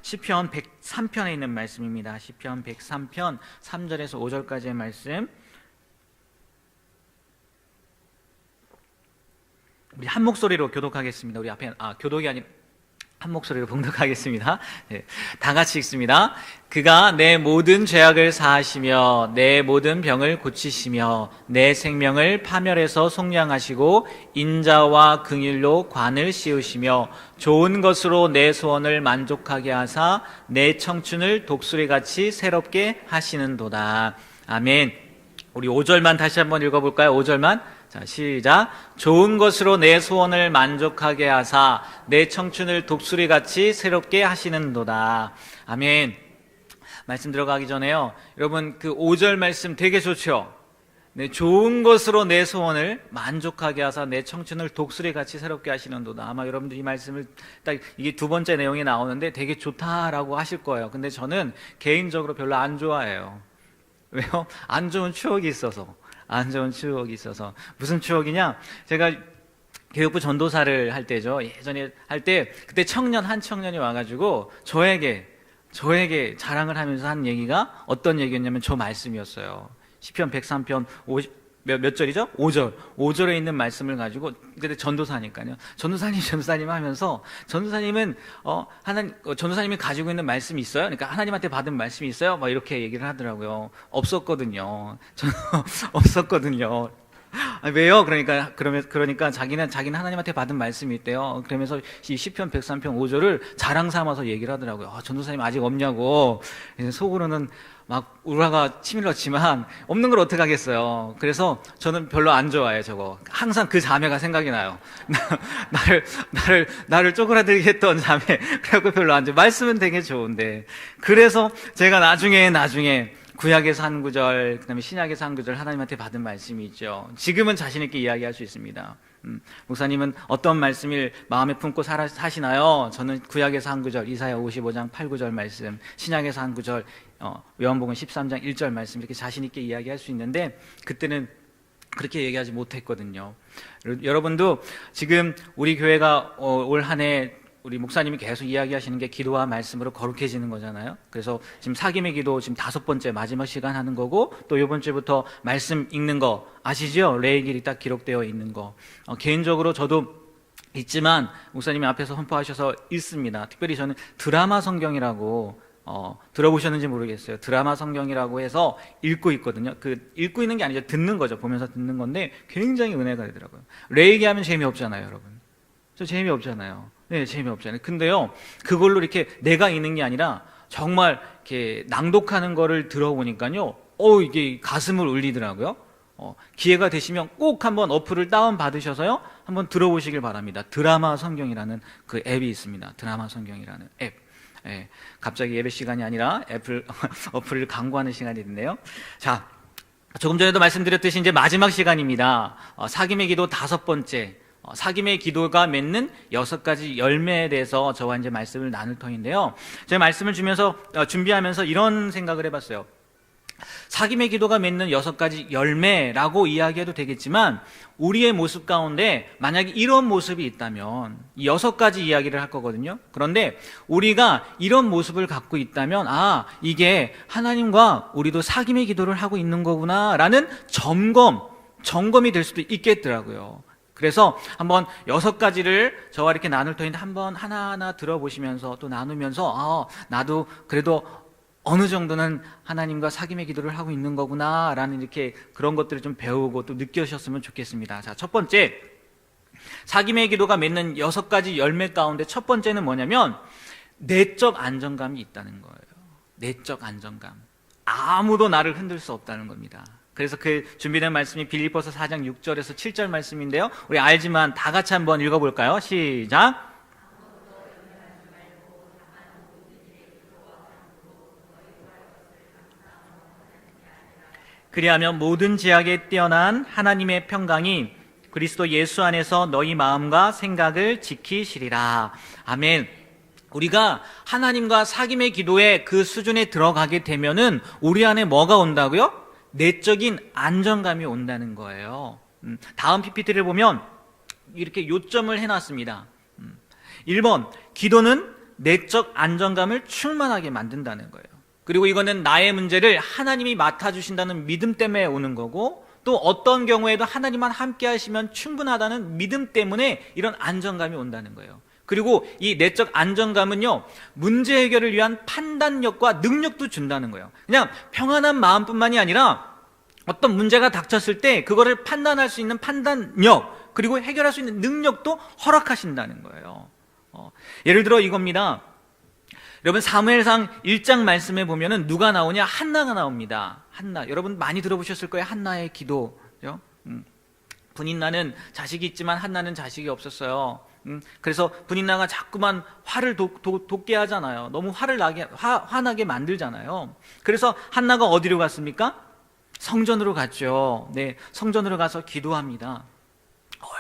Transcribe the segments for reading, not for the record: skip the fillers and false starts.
시편 103편에 있는 말씀입니다. 시편 103편 3절에서 5절까지의 말씀. 우리 한 목소리로 교독하겠습니다. 우리 앞에 교독이 아니라 한 목소리로 봉독하겠습니다. 네, 다 같이 읽습니다. 그가 내 모든 죄악을 사하시며 내 모든 병을 고치시며 내 생명을 파멸해서 속량하시고 인자와 긍휼로 관을 씌우시며 좋은 것으로 내 소원을 만족하게 하사 내 청춘을 독수리같이 새롭게 하시는도다. 아멘. 우리 5절만 다시 한번 읽어볼까요? 5절만. 자, 시작. 좋은 것으로 내 소원을 만족하게 하사 내 청춘을 독수리같이 새롭게 하시는도다. 아멘. 말씀 들어가기 전에요, 여러분 그 5절 말씀 되게 좋죠? 네, 좋은 것으로 내 소원을 만족하게 하사 내 청춘을 독수리같이 새롭게 하시는도다. 아마 여러분들 이 말씀을 딱 이게 두 번째 내용이 나오는데 되게 좋다라고 하실 거예요. 근데 저는 개인적으로 별로 안 좋아해요. 왜요? 안 좋은 추억이 있어서. 안 좋은 추억이 있어서. 무슨 추억이냐? 제가 교육부 전도사를 할 때죠. 예전에 할 때, 그때 한 청년이 와가지고 저에게 자랑을 하면서 한 얘기가 어떤 얘기였냐면 저 말씀이었어요. 시편 103편 몇 절이죠? 5절. 5절에 있는 말씀을 가지고, 그때 전도사니까요. 전도사님 하면서, 전도사님은, 전도사님이 가지고 있는 말씀이 있어요? 그러니까 하나님한테 받은 말씀이 있어요? 막 이렇게 얘기를 하더라고요. 없었거든요. 저는 없었거든요. 왜요? 그러니까 자기는 하나님한테 받은 말씀이 있대요. 그러면서 이 시편 103편 5절을 자랑 삼아서 얘기를 하더라고요. 전도사님 아직 없냐고. 속으로는 막 우라가 치밀었지만 없는 걸 어떡하겠어요. 그래서 저는 별로 안 좋아해요, 저거. 항상 그 자매가 생각이 나요. 나를 쪼그라들게 했던 자매. 그래갖고 별로 안 좋아요. 말씀은 되게 좋은데. 그래서 제가 나중에 구약에서 한 구절, 그 다음에 신약에서 한 구절 하나님한테 받은 말씀이 있죠. 지금은 자신있게 이야기할 수 있습니다. 목사님은 어떤 말씀을 마음에 품고 사시나요? 저는 구약에서 한 구절, 이사야 55장 8, 9절 말씀, 신약에서 한 구절, 요한복음 13장 1절 말씀, 이렇게 자신있게 이야기할 수 있는데 그때는 그렇게 얘기하지 못했거든요. 여러분도 지금 우리 교회가 올 한 해 우리 목사님이 계속 이야기하시는 게 기도와 말씀으로 거룩해지는 거잖아요. 그래서 지금 사김의 기도 지금 5번째 마지막 시간 하는 거고, 또 이번 주부터 말씀 읽는 거 아시죠? 레위기일이 딱 기록되어 있는 거. 개인적으로 저도 있지만 목사님이 앞에서 선포하셔서 읽습니다. 특별히 저는 드라마 성경이라고 들어보셨는지 모르겠어요. 드라마 성경이라고 해서 읽고 있거든요. 읽고 있는 게 아니죠. 듣는 거죠. 보면서 듣는 건데 굉장히 은혜가 되더라고요. 레위기 하면 재미없잖아요, 여러분. 저 재미없잖아요. 네, 재미없잖아요. 근데요, 그걸로 이렇게 내가 읽는 게 아니라 정말 이렇게 낭독하는 거를 들어보니까요, 이게 가슴을 울리더라고요. 기회가 되시면 꼭 한번 어플을 다운받으셔서요, 한번 들어보시길 바랍니다. 드라마 성경이라는 그 앱이 있습니다. 드라마 성경이라는 앱. 예, 갑자기 예배 시간이 아니라 어플을 광고하는 시간이 됐네요. 자, 조금 전에도 말씀드렸듯이 이제 마지막 시간입니다. 사김의 기도 5번째. 사김의 기도가 맺는 6가지 열매에 대해서 저와 이제 말씀을 나눌 터인데요. 제가 말씀을 준비하면서 이런 생각을 해봤어요. 사김의 기도가 맺는 6가지 열매라고 이야기해도 되겠지만, 우리의 모습 가운데 만약에 이런 모습이 있다면 이 6가지 이야기를 할 거거든요. 그런데 우리가 이런 모습을 갖고 있다면, 이게 하나님과 우리도 사김의 기도를 하고 있는 거구나 라는 점검이 될 수도 있겠더라고요. 그래서 한번 6가지를 저와 이렇게 나눌 터인데 한번 하나하나 들어보시면서 또 나누면서 나도 그래도 어느 정도는 하나님과 사귐의 기도를 하고 있는 거구나 라는 이렇게 그런 것들을 좀 배우고 또 느끼셨으면 좋겠습니다. 자, 첫 번째, 사귐의 기도가 맺는 6가지 열매 가운데 첫 번째는 뭐냐면 내적 안정감이 있다는 거예요. 내적 안정감. 아무도 나를 흔들 수 없다는 겁니다. 그래서 그 준비된 말씀이 빌립보서 4장 6절에서 7절 말씀인데요. 우리 알지만 다 같이 한번 읽어볼까요? 시작. 그리하면 모든 지약에 뛰어난 하나님의 평강이 그리스도 예수 안에서 너희 마음과 생각을 지키시리라. 아멘. 우리가 하나님과 사귐의 기도의 그 수준에 들어가게 되면은 우리 안에 뭐가 온다고요? 내적인 안정감이 온다는 거예요. 다음 PPT를 보면 이렇게 요점을 해놨습니다. 1번, 기도는 내적 안정감을 충만하게 만든다는 거예요. 그리고 이거는 나의 문제를 하나님이 맡아주신다는 믿음 때문에 오는 거고, 또 어떤 경우에도 하나님만 함께 하시면 충분하다는 믿음 때문에 이런 안정감이 온다는 거예요. 그리고 이 내적 안정감은요, 문제 해결을 위한 판단력과 능력도 준다는 거예요. 그냥 평안한 마음뿐만이 아니라 어떤 문제가 닥쳤을 때 그거를 판단할 수 있는 판단력, 그리고 해결할 수 있는 능력도 허락하신다는 거예요. 예를 들어 이겁니다. 여러분, 사무엘상 1장 말씀에 보면은 누가 나오냐? 한나가 나옵니다. 한나. 여러분 많이 들어보셨을 거예요. 한나의 기도죠. 분인나는 자식이 있지만 한나는 자식이 없었어요. 그래서 분인나가 자꾸만 화를 돋게 하잖아요. 너무 화나게 만들잖아요. 그래서 한나가 어디로 갔습니까? 성전으로 갔죠. 네, 성전으로 가서 기도합니다.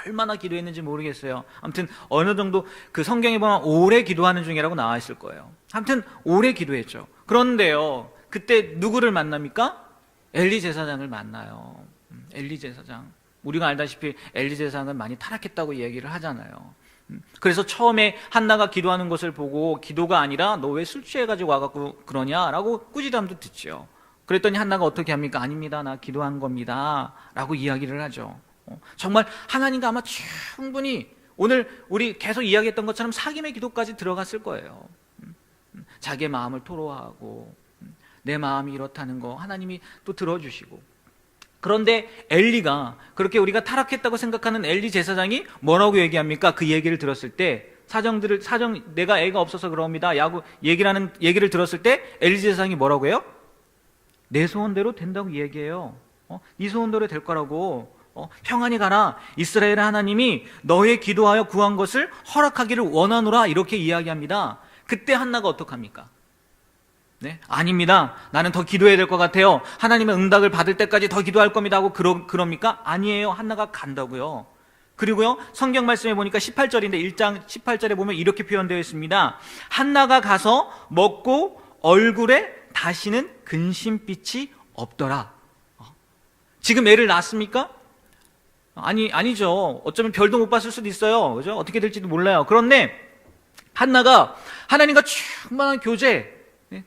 얼마나 기도했는지 모르겠어요. 아무튼 어느 정도 그 성경에 보면 오래 기도하는 중이라고 나와 있을 거예요. 아무튼 오래 기도했죠. 그런데요, 그때 누구를 만납니까? 엘리 제사장을 만나요. 엘리 제사장. 우리가 알다시피 엘리 제사장은 많이 타락했다고 얘기를 하잖아요. 그래서 처음에 한나가 기도하는 것을 보고 기도가 아니라 너 왜 술 취해가지고 와갖고 그러냐라고 꾸지람도 듣죠. 그랬더니 한나가 어떻게 합니까? 아닙니다, 나 기도한 겁니다 라고 이야기를 하죠. 정말 하나님과 아마 충분히 오늘 우리 계속 이야기했던 것처럼 사귐의 기도까지 들어갔을 거예요. 자기의 마음을 토로하고 내 마음이 이렇다는 거 하나님이 또 들어주시고. 그런데 엘리가, 그렇게 우리가 타락했다고 생각하는 엘리 제사장이 뭐라고 얘기합니까? 그 얘기를 들었을 때 내가 애가 없어서 그럽니다 얘기를 들었을 때 엘리 제사장이 뭐라고 해요? 내 소원대로 된다고 얘기해요. 네 소원대로 될 거라고. 평안히 가라. 이스라엘의 하나님이 너의 기도하여 구한 것을 허락하기를 원하노라. 이렇게 이야기합니다. 그때 한나가 어떡합니까? 네? 아닙니다. 나는 더 기도해야 될 것 같아요. 하나님의 응답을 받을 때까지 더 기도할 겁니다 하고 그럽니까? 아니에요. 한나가 간다고요. 그리고요, 성경 말씀에 보니까 18절인데 1장 18절에 보면 이렇게 표현되어 있습니다. 한나가 가서 먹고 얼굴에 다시는 근심빛이 없더라. 지금 애를 낳았습니까? 아니죠. 어쩌면 별도 못 봤을 수도 있어요. 그죠? 어떻게 될지도 몰라요. 그런데 한나가 하나님과 충만한 교제,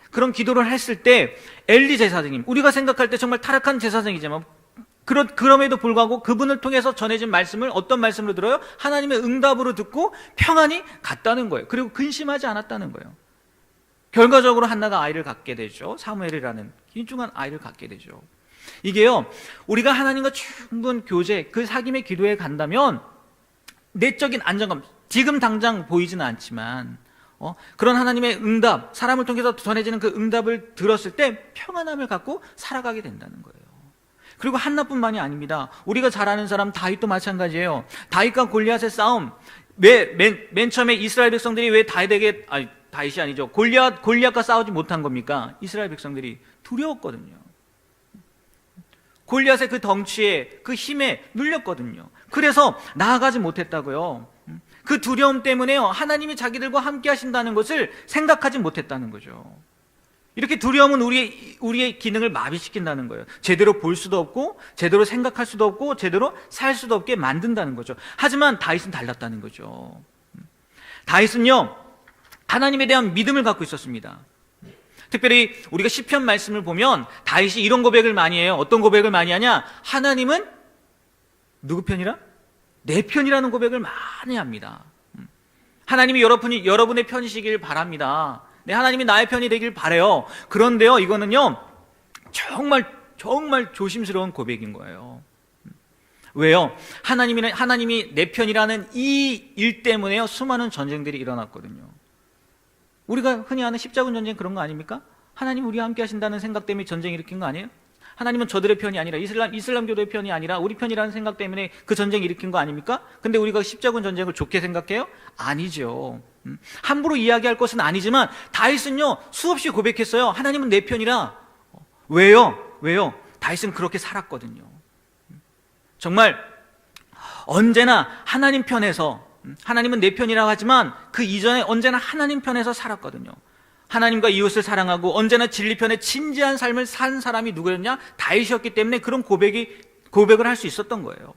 그런 기도를 했을 때 엘리 제사장님, 우리가 생각할 때 정말 타락한 제사장이지만 그럼에도 불구하고 그분을 통해서 전해진 말씀을 어떤 말씀으로 들어요? 하나님의 응답으로 듣고 평안히 갔다는 거예요. 그리고 근심하지 않았다는 거예요. 결과적으로 한나가 아이를 갖게 되죠. 사무엘이라는 귀중한 아이를 갖게 되죠. 이게요, 우리가 하나님과 충분 교제, 그 사귐의 기도에 간다면 내적인 안정감, 지금 당장 보이지는 않지만 그런 하나님의 응답, 사람을 통해서 전해지는 그 응답을 들었을 때 평안함을 갖고 살아가게 된다는 거예요. 그리고 한나뿐만이 아닙니다. 우리가 잘 아는 사람 다윗도 마찬가지예요. 다윗과 골리앗의 싸움, 맨 처음에 이스라엘 백성들이 왜 다윗이 아니죠. 골리앗과 싸우지 못한 겁니까? 이스라엘 백성들이 두려웠거든요. 골리앗의 그 덩치에, 그 힘에 눌렸거든요. 그래서 나아가지 못했다고요. 그 두려움 때문에요, 하나님이 자기들과 함께 하신다는 것을 생각하지 못했다는 거죠. 이렇게 두려움은 우리의 기능을 마비시킨다는 거예요. 제대로 볼 수도 없고, 제대로 생각할 수도 없고, 제대로 살 수도 없게 만든다는 거죠. 하지만 다윗은 달랐다는 거죠. 다윗은요, 하나님에 대한 믿음을 갖고 있었습니다. 특별히 우리가 시편 말씀을 보면 다윗이 이런 고백을 많이 해요. 어떤 고백을 많이 하냐? 하나님은 누구 편이라? 내 편이라는 고백을 많이 합니다. 하나님이 여러분의 편이시길 바랍니다. 네, 하나님이 나의 편이 되길 바라요. 그런데요, 이거는요, 정말 조심스러운 고백인 거예요. 왜요? 하나님이 내 편이라는 이 일 때문에요, 수많은 전쟁들이 일어났거든요. 우리가 흔히 아는 십자군 전쟁 그런 거 아닙니까? 하나님 우리와 함께 하신다는 생각 때문에 전쟁 일으킨 거 아니에요? 하나님은 저들의 편이 아니라 이슬람교도의 편이 아니라 우리 편이라는 생각 때문에 그 전쟁 일으킨 거 아닙니까? 근데 우리가 십자군 전쟁을 좋게 생각해요? 아니죠. 함부로 이야기할 것은 아니지만 다윗은요, 수없이 고백했어요. 하나님은 내 편이라. 왜요? 다윗은 그렇게 살았거든요. 정말 언제나 하나님 편에서, 하나님은 내 편이라고 하지만 그 이전에 언제나 하나님 편에서 살았거든요. 하나님과 이웃을 사랑하고 언제나 진리 편에 진지한 삶을 산 사람이 누구였냐? 다윗이었기 때문에 그런 고백을 할 수 있었던 거예요.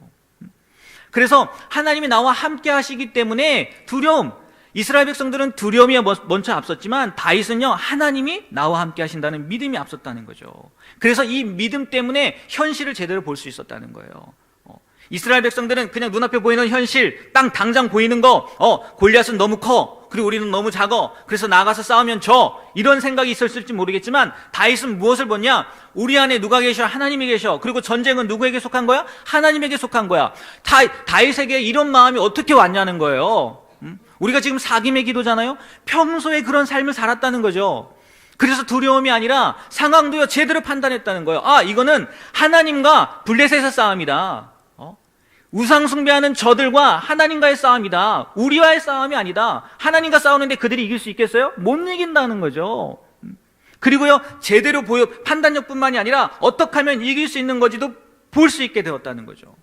그래서 하나님이 나와 함께 하시기 때문에 두려움, 이스라엘 백성들은 두려움이 먼저 앞섰지만 다윗은요, 하나님이 나와 함께 하신다는 믿음이 앞섰다는 거죠. 그래서 이 믿음 때문에 현실을 제대로 볼 수 있었다는 거예요. 이스라엘 백성들은 그냥 눈앞에 보이는 현실, 당장 보이는 거, 골리앗은 너무 커, 그리고 우리는 너무 작어, 그래서 나가서 싸우면 져, 이런 생각이 있었을지 모르겠지만 다윗은 무엇을 보냐? 우리 안에 누가 계셔? 하나님이 계셔. 그리고 전쟁은 누구에게 속한 거야? 하나님에게 속한 거야. 다윗에게 이런 마음이 어떻게 왔냐는 거예요. 우리가 지금 사김의 기도잖아요. 평소에 그런 삶을 살았다는 거죠. 그래서 두려움이 아니라 상황도요, 제대로 판단했다는 거예요. 이거는 하나님과 블레셋의 싸움이다. 우상 숭배하는 저들과 하나님과의 싸움이다. 우리와의 싸움이 아니다. 하나님과 싸우는데 그들이 이길 수 있겠어요? 못 이긴다는 거죠. 그리고요, 제대로 판단력뿐만이 아니라 어떻게 하면 이길 수 있는 건지도 볼 수 있게 되었다는 거죠.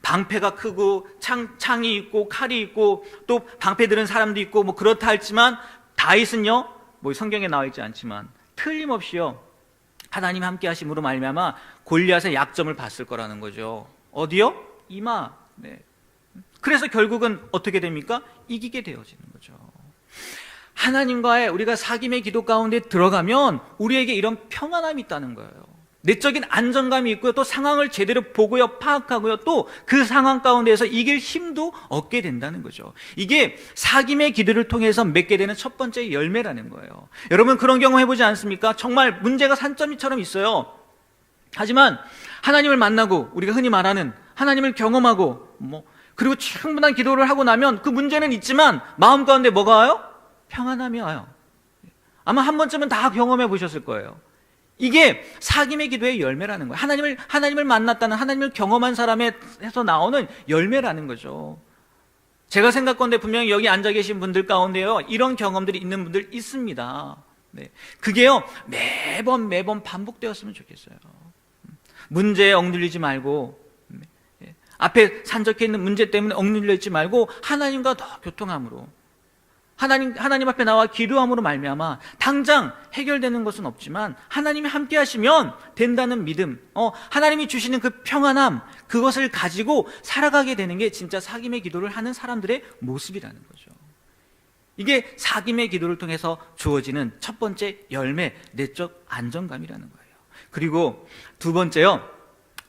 방패가 크고 창이 있고 칼이 있고 또 방패 들은 사람도 있고 뭐 그렇다 할지만 다윗은요, 뭐 성경에 나와 있지 않지만 틀림없이요, 하나님 함께 하심으로 말미암아 골리앗의 약점을 봤을 거라는 거죠. 어디요? 이마. 네. 그래서 결국은 어떻게 됩니까? 이기게 되어지는 거죠. 하나님과의 우리가 사귐의 기도 가운데 들어가면 우리에게 이런 평안함이 있다는 거예요. 내적인 안정감이 있고요, 또 상황을 제대로 보고요, 파악하고요, 또 그 상황 가운데에서 이길 힘도 얻게 된다는 거죠. 이게 사귐의 기도를 통해서 맺게 되는 첫 번째 열매라는 거예요. 여러분 그런 경험 해보지 않습니까? 정말 문제가 산더미처럼 있어요. 하지만 하나님을 만나고 우리가 흔히 말하는 하나님을 경험하고 그리고 충분한 기도를 하고 나면 그 문제는 있지만 마음 가운데 뭐가 와요? 평안함이 와요. 아마 한 번쯤은 다 경험해 보셨을 거예요. 이게 사귐의 기도의 열매라는 거예요. 하나님을 만났다는, 하나님을 경험한 사람에서 나오는 열매라는 거죠. 제가 생각건데 분명히 여기 앉아 계신 분들 가운데요, 이런 경험들이 있는 분들 있습니다. 네. 그게요, 매번 반복되었으면 좋겠어요. 문제에 억눌리지 말고, 앞에 산적해 있는 문제 때문에 억눌려 있지 말고 하나님과 더 교통함으로, 하나님 앞에 나와 기도함으로 말미암아 당장 해결되는 것은 없지만 하나님이 함께 하시면 된다는 믿음, 하나님이 주시는 그 평안함, 그것을 가지고 살아가게 되는 게 진짜 사귐의 기도를 하는 사람들의 모습이라는 거죠. 이게 사귐의 기도를 통해서 주어지는 첫 번째 열매, 내적 안정감이라는 거예요. 그리고 두 번째요,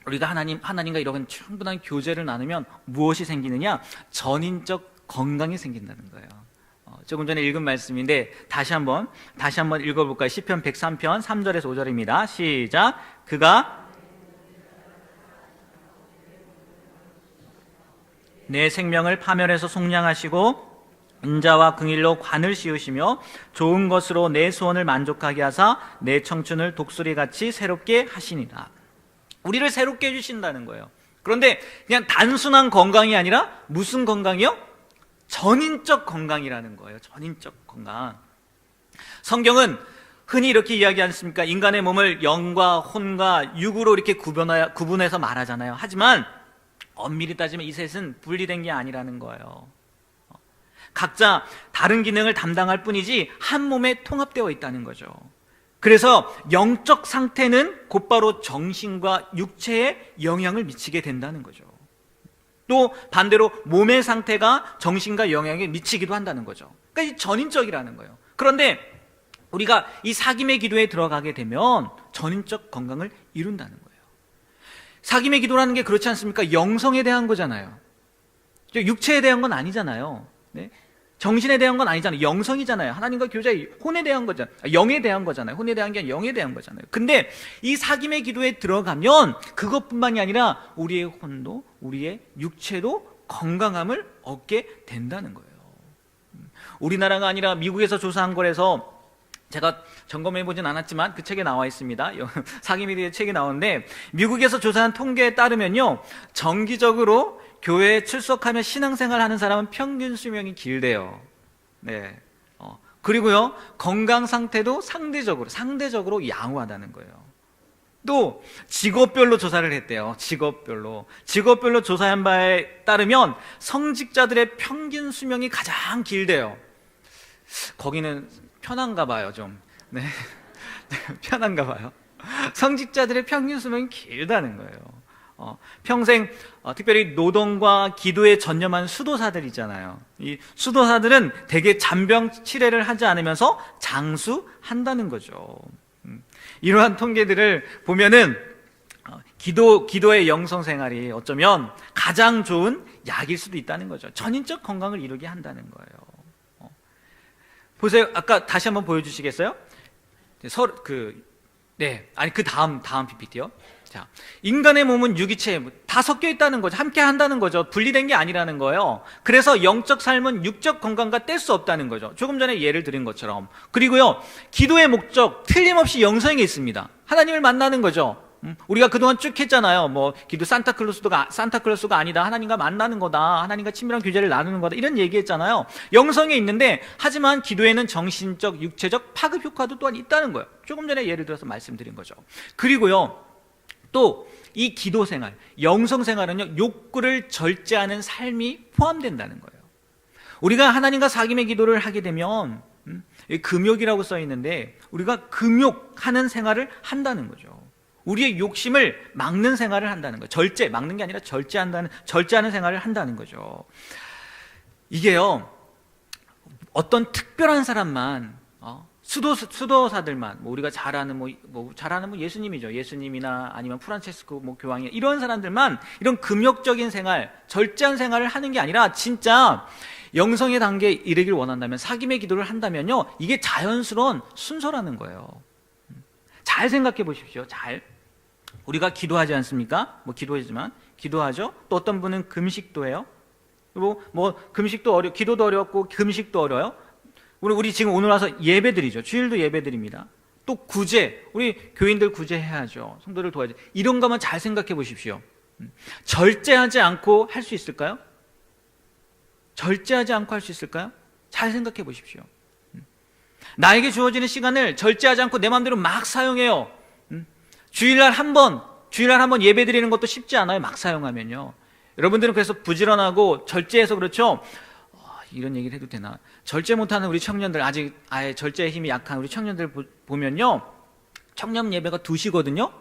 우리가 하나님과 이런 충분한 교제를 나누면 무엇이 생기느냐? 전인적 건강이 생긴다는 거예요. 조금 전에 읽은 말씀인데 다시 한번 읽어볼까요? 시편 103편 3절에서 5절입니다. 시작. 그가 내 생명을 파멸해서 속량하시고 인자와 긍일로 관을 씌우시며 좋은 것으로 내 소원을 만족하게 하사 내 청춘을 독수리같이 새롭게 하시니라. 우리를 새롭게 해주신다는 거예요. 그런데 그냥 단순한 건강이 아니라 무슨 건강이요? 전인적 건강이라는 거예요. 전인적 건강. 성경은 흔히 이렇게 이야기하지 않습니까? 인간의 몸을 영과 혼과 육으로 이렇게 구분해서 말하잖아요. 하지만 엄밀히 따지면 이 셋은 분리된 게 아니라는 거예요. 각자 다른 기능을 담당할 뿐이지 한 몸에 통합되어 있다는 거죠. 그래서 영적 상태는 곧바로 정신과 육체에 영향을 미치게 된다는 거죠. 또 반대로 몸의 상태가 정신과 영향을 미치기도 한다는 거죠. 그러니까 전인적이라는 거예요. 그런데 우리가 이 사귐의 기도에 들어가게 되면 전인적 건강을 이룬다는 거예요. 사귐의 기도라는 게 그렇지 않습니까? 영성에 대한 거잖아요. 육체에 대한 건 아니잖아요. 네? 정신에 대한 건 아니잖아요. 영성이잖아요. 하나님과 교제, 혼에 대한 거잖아요. 영에 대한 거잖아요. 혼에 대한 게 아니라 영에 대한 거잖아요. 근데 이 사귐의 기도에 들어가면 그것뿐만이 아니라 우리의 혼도, 우리의 육체도 건강함을 얻게 된다는 거예요. 우리나라가 아니라 미국에서 조사한 거라서 제가 점검해보진 않았지만 그 책에 나와 있습니다. 사귐에 대해 책이 나오는데 미국에서 조사한 통계에 따르면요, 정기적으로 교회에 출석하며 신앙생활 하는 사람은 평균 수명이 길대요. 네. 그리고요, 건강 상태도 상대적으로 양호하다는 거예요. 또 직업별로 조사를 했대요. 직업별로 조사한 바에 따르면 성직자들의 평균 수명이 가장 길대요. 거기는 편한가 봐요, 좀. 네. 편한가 봐요. 성직자들의 평균 수명이 길다는 거예요. 평생 특별히 노동과 기도에 전념한 수도사들이잖아요. 이 수도사들은 대개 잔병 치레를 하지 않으면서 장수한다는 거죠. 이러한 통계들을 보면은 기도의 영성 생활이 어쩌면 가장 좋은 약일 수도 있다는 거죠. 전인적 건강을 이루게 한다는 거예요. 보세요. 아까 다시 한번 보여주시겠어요? 그 다음 PPT요. 자, 인간의 몸은 유기체 다 섞여 있다는 거죠. 함께 한다는 거죠. 분리된 게 아니라는 거예요. 그래서 영적 삶은 육적 건강과 뗄 수 없다는 거죠. 조금 전에 예를 드린 것처럼. 그리고요, 기도의 목적 틀림없이 영성에 있습니다. 하나님을 만나는 거죠. 우리가 그동안 쭉 했잖아요. 기도 산타클로스가 아니다. 하나님과 만나는 거다. 하나님과 친밀한 교제를 나누는 거다. 이런 얘기했잖아요. 영성에 있는데, 하지만 기도에는 정신적, 육체적 파급 효과도 또한 있다는 거예요. 조금 전에 예를 들어서 말씀드린 거죠. 그리고요, 또 이 기도 생활, 영성 생활은요, 욕구를 절제하는 삶이 포함된다는 거예요. 우리가 하나님과 사귐의 기도를 하게 되면 금욕이라고 써 있는데, 우리가 금욕하는 생활을 한다는 거죠. 우리의 욕심을 막는 생활을 한다는 거예요. 막는 게 아니라 절제하는 생활을 한다는 거죠. 이게요, 어떤 특별한 사람만, 수도사들만, 우리가 잘 아는 예수님이죠. 예수님이나 아니면 프란체스코 교황이, 이런 사람들만 이런 금욕적인 생활, 절제한 생활을 하는 게 아니라, 진짜 영성의 단계에 이르길 원한다면, 사귐의 기도를 한다면요, 이게 자연스러운 순서라는 거예요. 잘 생각해 보십시오. 우리가 기도하지 않습니까? 기도하지만 기도하죠. 또 어떤 분은 금식도 해요. 금식도 기도도 어렵고 금식도 어려워요. 우리 지금 오늘 와서 예배드리죠. 주일도 예배드립니다. 또 구제, 우리 교인들 구제해야죠. 성도를 도와야죠. 이런 것만 잘 생각해 보십시오. 절제하지 않고 할 수 있을까요? 절제하지 않고 할 수 있을까요? 잘 생각해 보십시오. 나에게 주어지는 시간을 절제하지 않고 내 마음대로 막 사용해요. 주일날 한 번 예배 드리는 것도 쉽지 않아요. 막 사용하면요. 여러분들은 그래서 부지런하고 절제해서 그렇죠. 이런 얘기를 해도 되나? 절제 못하는 우리 청년들, 아예 절제의 힘이 약한 우리 청년들 보면요, 청년 예배가 2시거든요.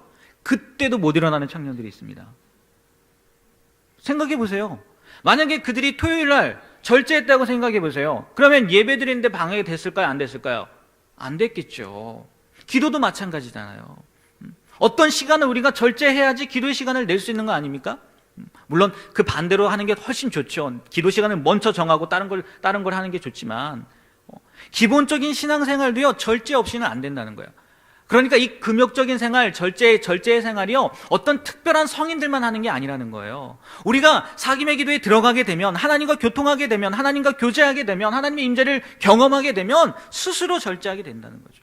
그때도 못 일어나는 청년들이 있습니다. 생각해 보세요. 만약에 그들이 토요일날 절제했다고 생각해 보세요. 그러면 예배 드리는데 방해가 됐을까요? 안 됐을까요? 안 됐겠죠. 기도도 마찬가지잖아요. 어떤 시간을 우리가 절제해야지 기도의 시간을 낼 수 있는 거 아닙니까? 물론 그 반대로 하는 게 훨씬 좋죠. 기도 시간을 먼저 정하고 다른 걸 하는 게 좋지만, 기본적인 신앙생활도요, 절제 없이는 안 된다는 거예요. 그러니까 이 금욕적인 생활, 절제의 생활이요, 어떤 특별한 성인들만 하는 게 아니라는 거예요. 우리가 사귐의 기도에 들어가게 되면, 하나님과 교통하게 되면, 하나님과 교제하게 되면, 하나님의 임재를 경험하게 되면 스스로 절제하게 된다는 거죠.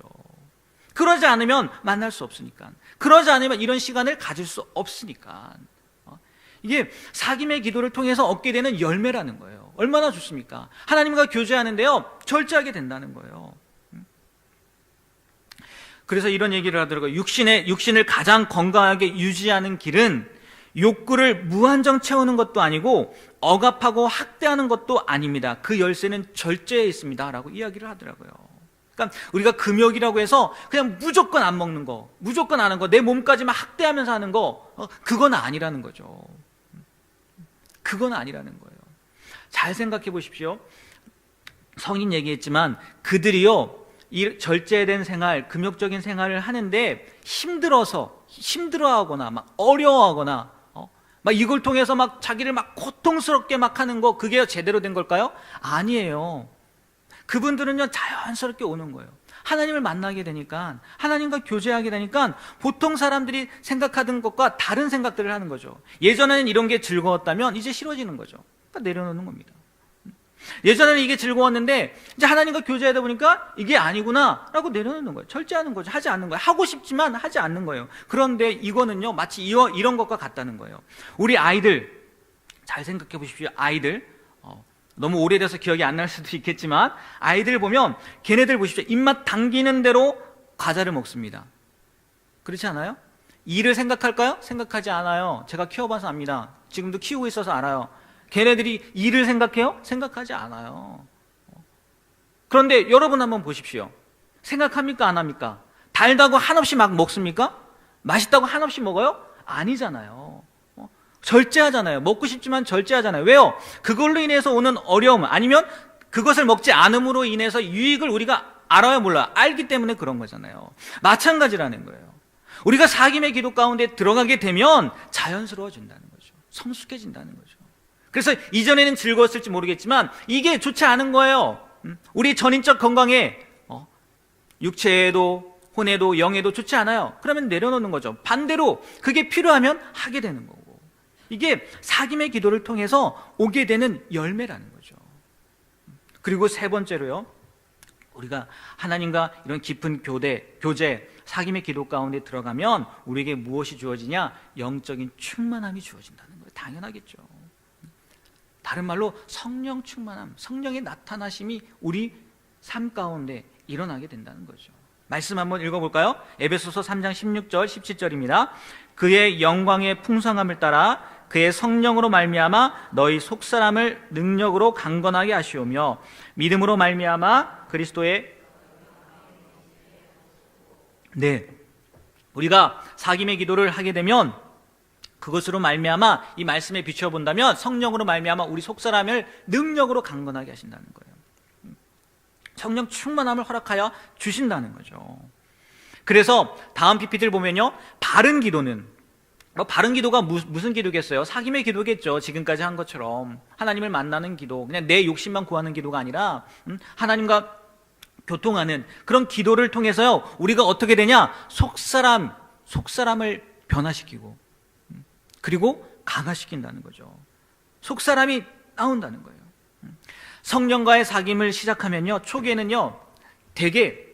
그러지 않으면 만날 수 없으니까. 그러지 않으면 이런 시간을 가질 수 없으니까. 이게 사귐의 기도를 통해서 얻게 되는 열매라는 거예요. 얼마나 좋습니까? 하나님과 교제하는데요, 절제하게 된다는 거예요. 그래서 이런 얘기를 하더라고요. 육신을 가장 건강하게 유지하는 길은 욕구를 무한정 채우는 것도 아니고 억압하고 학대하는 것도 아닙니다. 그 열쇠는 절제에 있습니다. 라고 이야기를 하더라고요. 그러니까 우리가 금욕이라고 해서 그냥 무조건 안 먹는 거, 무조건 안 하는 거, 내 몸까지만 학대하면서 하는 거, 그건 아니라는 거죠. 그건 아니라는 거예요. 잘 생각해 보십시오. 성인 얘기했지만 그들이요, 이 절제된 생활, 금욕적인 생활을 하는데 힘들어하거나 막 어려워하거나 막 이걸 통해서 막 자기를 막 고통스럽게 막 하는 거, 그게 제대로 된 걸까요? 아니에요. 그분들은요, 자연스럽게 오는 거예요. 하나님을 만나게 되니까, 하나님과 교제하게 되니까 보통 사람들이 생각하던 것과 다른 생각들을 하는 거죠. 예전에는 이런 게 즐거웠다면 이제 싫어지는 거죠. 그러니까 내려놓는 겁니다. 예전에는 이게 즐거웠는데 이제 하나님과 교제하다 보니까 이게 아니구나 라고 내려놓는 거예요. 절제하는 거죠. 하지 않는 거예요. 하고 싶지만 하지 않는 거예요. 그런데 이거는요, 마치 이런 것과 같다는 거예요. 우리 아이들, 잘 생각해 보십시오. 아이들, 너무 오래돼서 기억이 안 날 수도 있겠지만, 아이들 보면 걔네들 보십시오. 입맛 당기는 대로 과자를 먹습니다. 그렇지 않아요? 이를 생각할까요? 생각하지 않아요. 제가 키워봐서 압니다. 지금도 키우고 있어서 알아요. 걔네들이 이를 생각해요? 생각하지 않아요. 그런데 여러분 한번 보십시오. 생각합니까? 안 합니까? 달다고 한없이 막 먹습니까? 맛있다고 한없이 먹어요? 아니잖아요. 절제하잖아요. 먹고 싶지만 절제하잖아요. 왜요? 그걸로 인해서 오는 어려움, 아니면 그것을 먹지 않음으로 인해서 유익을 우리가 알아야 몰라. 알기 때문에 그런 거잖아요. 마찬가지라는 거예요. 우리가 사귐의 기도 가운데 들어가게 되면 자연스러워진다는 거죠. 성숙해진다는 거죠. 그래서 이전에는 즐거웠을지 모르겠지만 이게 좋지 않은 거예요. 우리 전인적 건강에 육체에도 혼에도 영에도 좋지 않아요. 그러면 내려놓는 거죠. 반대로 그게 필요하면 하게 되는 거고, 이게 사귐의 기도를 통해서 오게 되는 열매라는 거죠. 그리고 세 번째로요, 우리가 하나님과 이런 깊은 교제, 사귐의 기도 가운데 들어가면 우리에게 무엇이 주어지냐? 영적인 충만함이 주어진다는 거예요. 당연하겠죠. 다른 말로 성령 충만함, 성령의 나타나심이 우리 삶 가운데 일어나게 된다는 거죠. 말씀 한번 읽어볼까요? 에베소서 3장 16절 17절입니다. 그의 영광의 풍성함을 따라 그의 성령으로 말미암아 너희 속사람을 능력으로 강건하게 하시오며 믿음으로 말미암아 그리스도의 우리가 사귐의 기도를 하게 되면 그것으로 말미암아 이 말씀에 비춰본다면 성령으로 말미암아 우리 속사람을 능력으로 강건하게 하신다는 거예요. 성령 충만함을 허락하여 주신다는 거죠. 그래서 다음 PPT를 보면요, 바른 기도는 바른 기도가 무슨 기도겠어요? 사귐의 기도겠죠. 지금까지 한 것처럼 하나님을 만나는 기도, 그냥 내 욕심만 구하는 기도가 아니라 하나님과 교통하는 그런 기도를 통해서요, 우리가 어떻게 되냐? 속사람을 변화시키고 그리고 강화시킨다는 거죠. 속사람이 나온다는 거예요. 성령과의 사귐을 시작하면요, 초기에는요 되게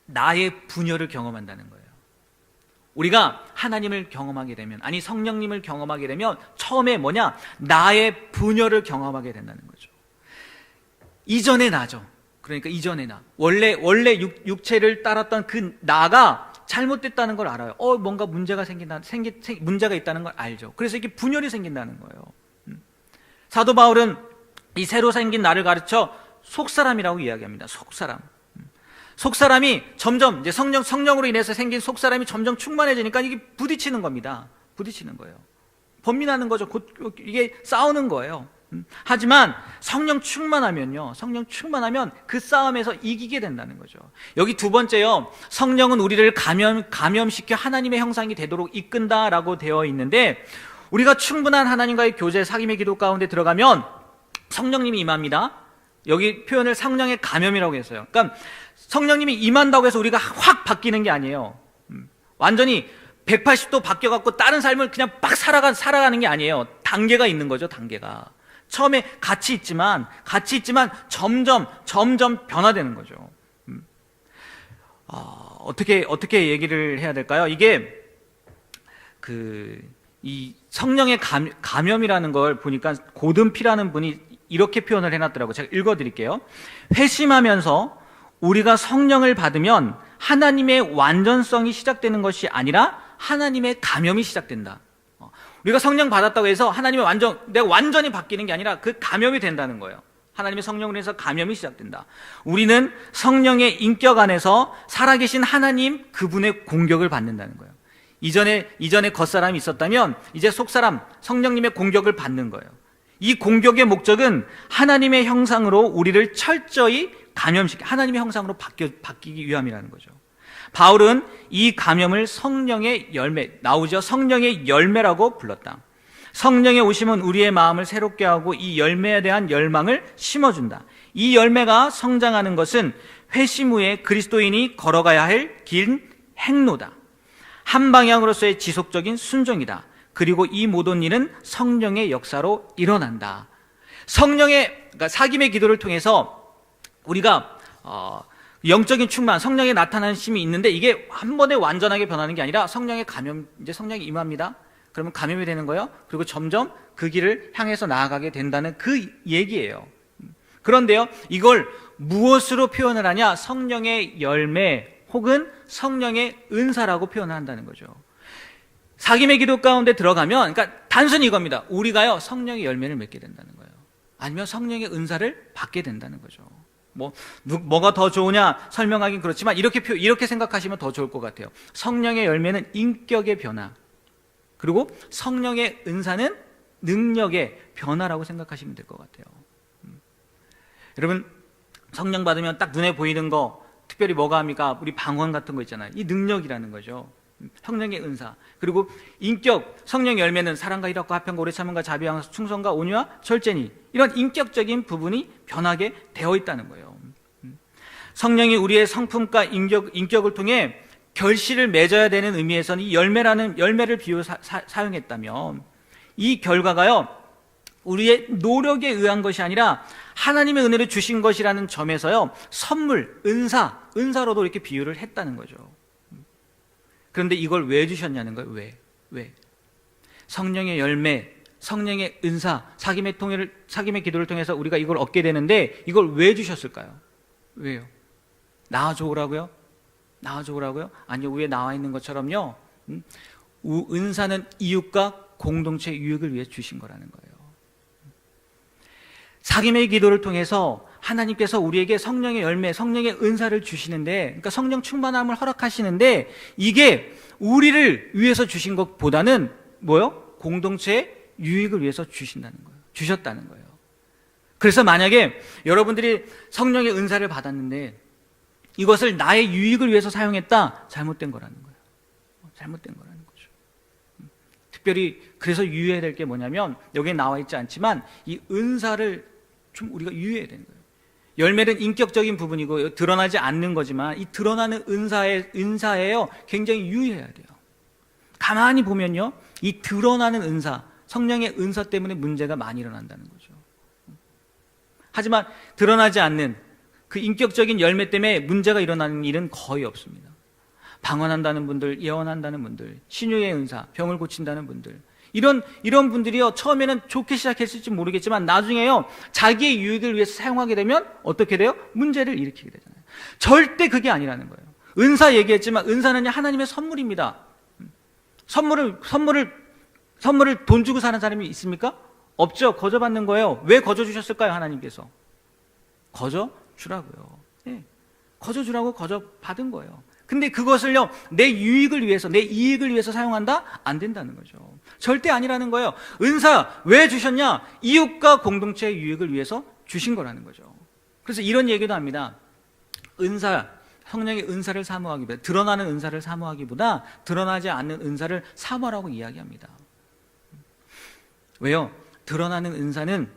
나의 분열을 경험한다는 거예요. 우리가 하나님을 경험하게 되면, 아니 성령님을 경험하게 되면 처음에 뭐냐? 나의 분열을 경험하게 된다는 거죠. 이전의 나죠. 그러니까 이전의 나, 원래 육체를 따랐던 그 나가 잘못됐다는 걸 알아요. 뭔가 문제가 문제가 있다는 걸 알죠. 그래서 이렇게 분열이 생긴다는 거예요. 사도 바울은 이 새로 생긴 나를 가르쳐 속사람이라고 이야기합니다. 속사람이 점점 이제 성령으로 인해서 생긴 속사람이 점점 충만해지니까 이게 부딪히는 겁니다. 부딪히는 거예요. 범민하는 거죠. 이게 싸우는 거예요. 하지만 성령 충만하면 그 싸움에서 이기게 된다는 거죠. 여기 두 번째요, 성령은 우리를 감염시켜 하나님의 형상이 되도록 이끈다라고 되어 있는데, 우리가 충분한 하나님과의 교제, 사귐의 기도 가운데 들어가면 성령님이 임합니다. 여기 표현을 성령의 감염이라고 했어요. 그러니까 성령님이 임한다고 해서 우리가 확 바뀌는 게 아니에요. 완전히 180도 바뀌어갖고 다른 삶을 그냥 빡 살아가는 게 아니에요. 단계가 있는 거죠. 단계가 처음에 같이 있지만 점점 변화되는 거죠. 어떻게 얘기를 해야 될까요? 이게 이 성령의 감염이라는 걸 보니까 고든피라는 분이 이렇게 표현을 해놨더라고요. 제가 읽어드릴게요. 회심하면서 우리가 성령을 받으면 하나님의 완전성이 시작되는 것이 아니라 하나님의 감염이 시작된다. 우리가 성령 받았다고 해서 내가 완전히 바뀌는 게 아니라 그 감염이 된다는 거예요. 하나님의 성령으로 해서 감염이 시작된다. 우리는 성령의 인격 안에서 살아계신 하나님 그분의 공격을 받는다는 거예요. 이전에 겉사람이 있었다면 이제 속사람 성령님의 공격을 받는 거예요. 이 공격의 목적은 하나님의 형상으로 우리를 철저히 감염시켜 하나님의 형상으로 바뀌기 위함이라는 거죠. 바울은 이 감염을 성령의 열매, 나오죠. 성령의 열매라고 불렀다. 성령의 오심은 우리의 마음을 새롭게 하고 이 열매에 대한 열망을 심어준다. 이 열매가 성장하는 것은 회심 후에 그리스도인이 걸어가야 할 긴 행로다. 한 방향으로서의 지속적인 순종이다. 그리고 이 모든 일은 성령의 역사로 일어난다. 그러니까 사귐의 기도를 통해서 우리가 영적인 충만, 성령의 나타나심이 있는데 이게 한 번에 완전하게 변하는 게 아니라 성령의 감염, 이제 성령이 임합니다. 그러면 감염이 되는 거예요. 그리고 점점 그 길을 향해서 나아가게 된다는 그 얘기예요. 그런데요, 이걸 무엇으로 표현을 하냐? 성령의 열매 혹은 성령의 은사라고 표현을 한다는 거죠. 사귐의 기도 가운데 들어가면, 그러니까 단순히 이겁니다. 우리가요, 성령의 열매를 맺게 된다는 거예요. 아니면 성령의 은사를 받게 된다는 거죠. 뭐가 더 좋으냐 설명하긴 그렇지만 이렇게 생각하시면 더 좋을 것 같아요. 성령의 열매는 인격의 변화, 그리고 성령의 은사는 능력의 변화라고 생각하시면 될 것 같아요. 여러분, 성령 받으면 딱 눈에 보이는 거, 특별히 뭐가 합니까? 우리 방언 같은 거 있잖아요. 이 능력이라는 거죠. 성령의 은사. 그리고 인격, 성령 열매는 사랑과 희락과 화평과 오래 참음과 자비와 충성과 온유와 절제니, 이런 인격적인 부분이 변하게 되어 있다는 거예요. 성령이 우리의 성품과 인격을 통해 결실을 맺어야 되는 의미에서는 이 열매를 비유 사용했다면, 이 결과가요, 우리의 노력에 의한 것이 아니라 하나님의 은혜로 주신 것이라는 점에서요, 선물, 은사로도 이렇게 비유를 했다는 거죠. 그런데 이걸 왜 주셨냐는 거예요. 왜? 성령의 열매, 성령의 은사, 사귐의 기도를 통해서 우리가 이걸 얻게 되는데, 이걸 왜 주셨을까요? 왜요? 나와줘오라고요? 아니요, 위에 나와 있는 것처럼요, 은사는 이웃과 공동체 유익을 위해 주신 거라는 거예요. 사귐의 기도를 통해서 하나님께서 우리에게 성령의 열매, 성령의 은사를 주시는데, 그러니까 성령 충만함을 허락하시는데, 이게 우리를 위해서 주신 것보다는 뭐요? 공동체의 유익을 위해서 주셨다는 거예요. 그래서 만약에 여러분들이 성령의 은사를 받았는데 이것을 나의 유익을 위해서 사용했다, 잘못된 거라는 거예요. 잘못된 거라는 거죠. 특별히 그래서 유의해야 될 게 뭐냐면, 여기에 나와 있지 않지만 이 은사를 좀 우리가 유의해야 되는 거예요. 열매는 인격적인 부분이고 드러나지 않는 거지만, 이 드러나는 은사에요, 굉장히 유의해야 돼요. 가만히 보면요, 이 드러나는 은사, 성령의 은사 때문에 문제가 많이 일어난다는 거죠. 하지만 드러나지 않는 그 인격적인 열매 때문에 문제가 일어나는 일은 거의 없습니다. 방언한다는 분들, 예언한다는 분들, 신유의 은사, 병을 고친다는 분들, 이런 분들이요, 처음에는 좋게 시작했을지 모르겠지만 나중에요, 자기의 유익을 위해서 사용하게 되면 어떻게 돼요? 문제를 일으키게 되잖아요. 절대 그게 아니라는 거예요. 은사 얘기했지만 은사는 하나님의 선물입니다. 선물을 돈 주고 사는 사람이 있습니까? 없죠. 거저 받는 거예요. 왜 거저 주셨을까요? 하나님께서 거저 주라고요. 네. 거저 주라고 거저 받은 거예요. 근데 그것을요, 내 유익을 위해서, 내 이익을 위해서 사용한다? 안 된다는 거죠. 절대 아니라는 거예요. 은사 왜 주셨냐? 이웃과 공동체의 유익을 위해서 주신 거라는 거죠. 그래서 이런 얘기도 합니다. 성령의 은사를 사모하기보다, 드러나는 은사를 사모하기보다 드러나지 않는 은사를 사모하라고 이야기합니다. 왜요? 드러나는 은사는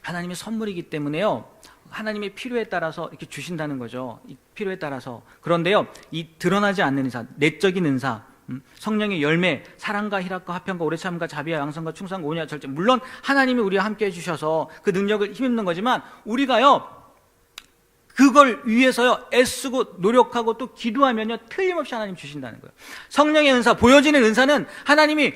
하나님의 선물이기 때문에요, 하나님의 필요에 따라서 이렇게 주신다는 거죠. 이 필요에 따라서. 그런데요, 이 드러나지 않는 은사, 내적인 은사, 성령의 열매, 사랑과 희락과 화평과 오래 참음과 자비와 양성과 충성과 온유와 절제, 물론 하나님이 우리와 함께 해주셔서 그 능력을 힘입는 거지만, 우리가요 그걸 위해서요 애쓰고 노력하고 또 기도하면요, 틀림없이 하나님 주신다는 거예요. 성령의 은사, 보여지는 은사는 하나님이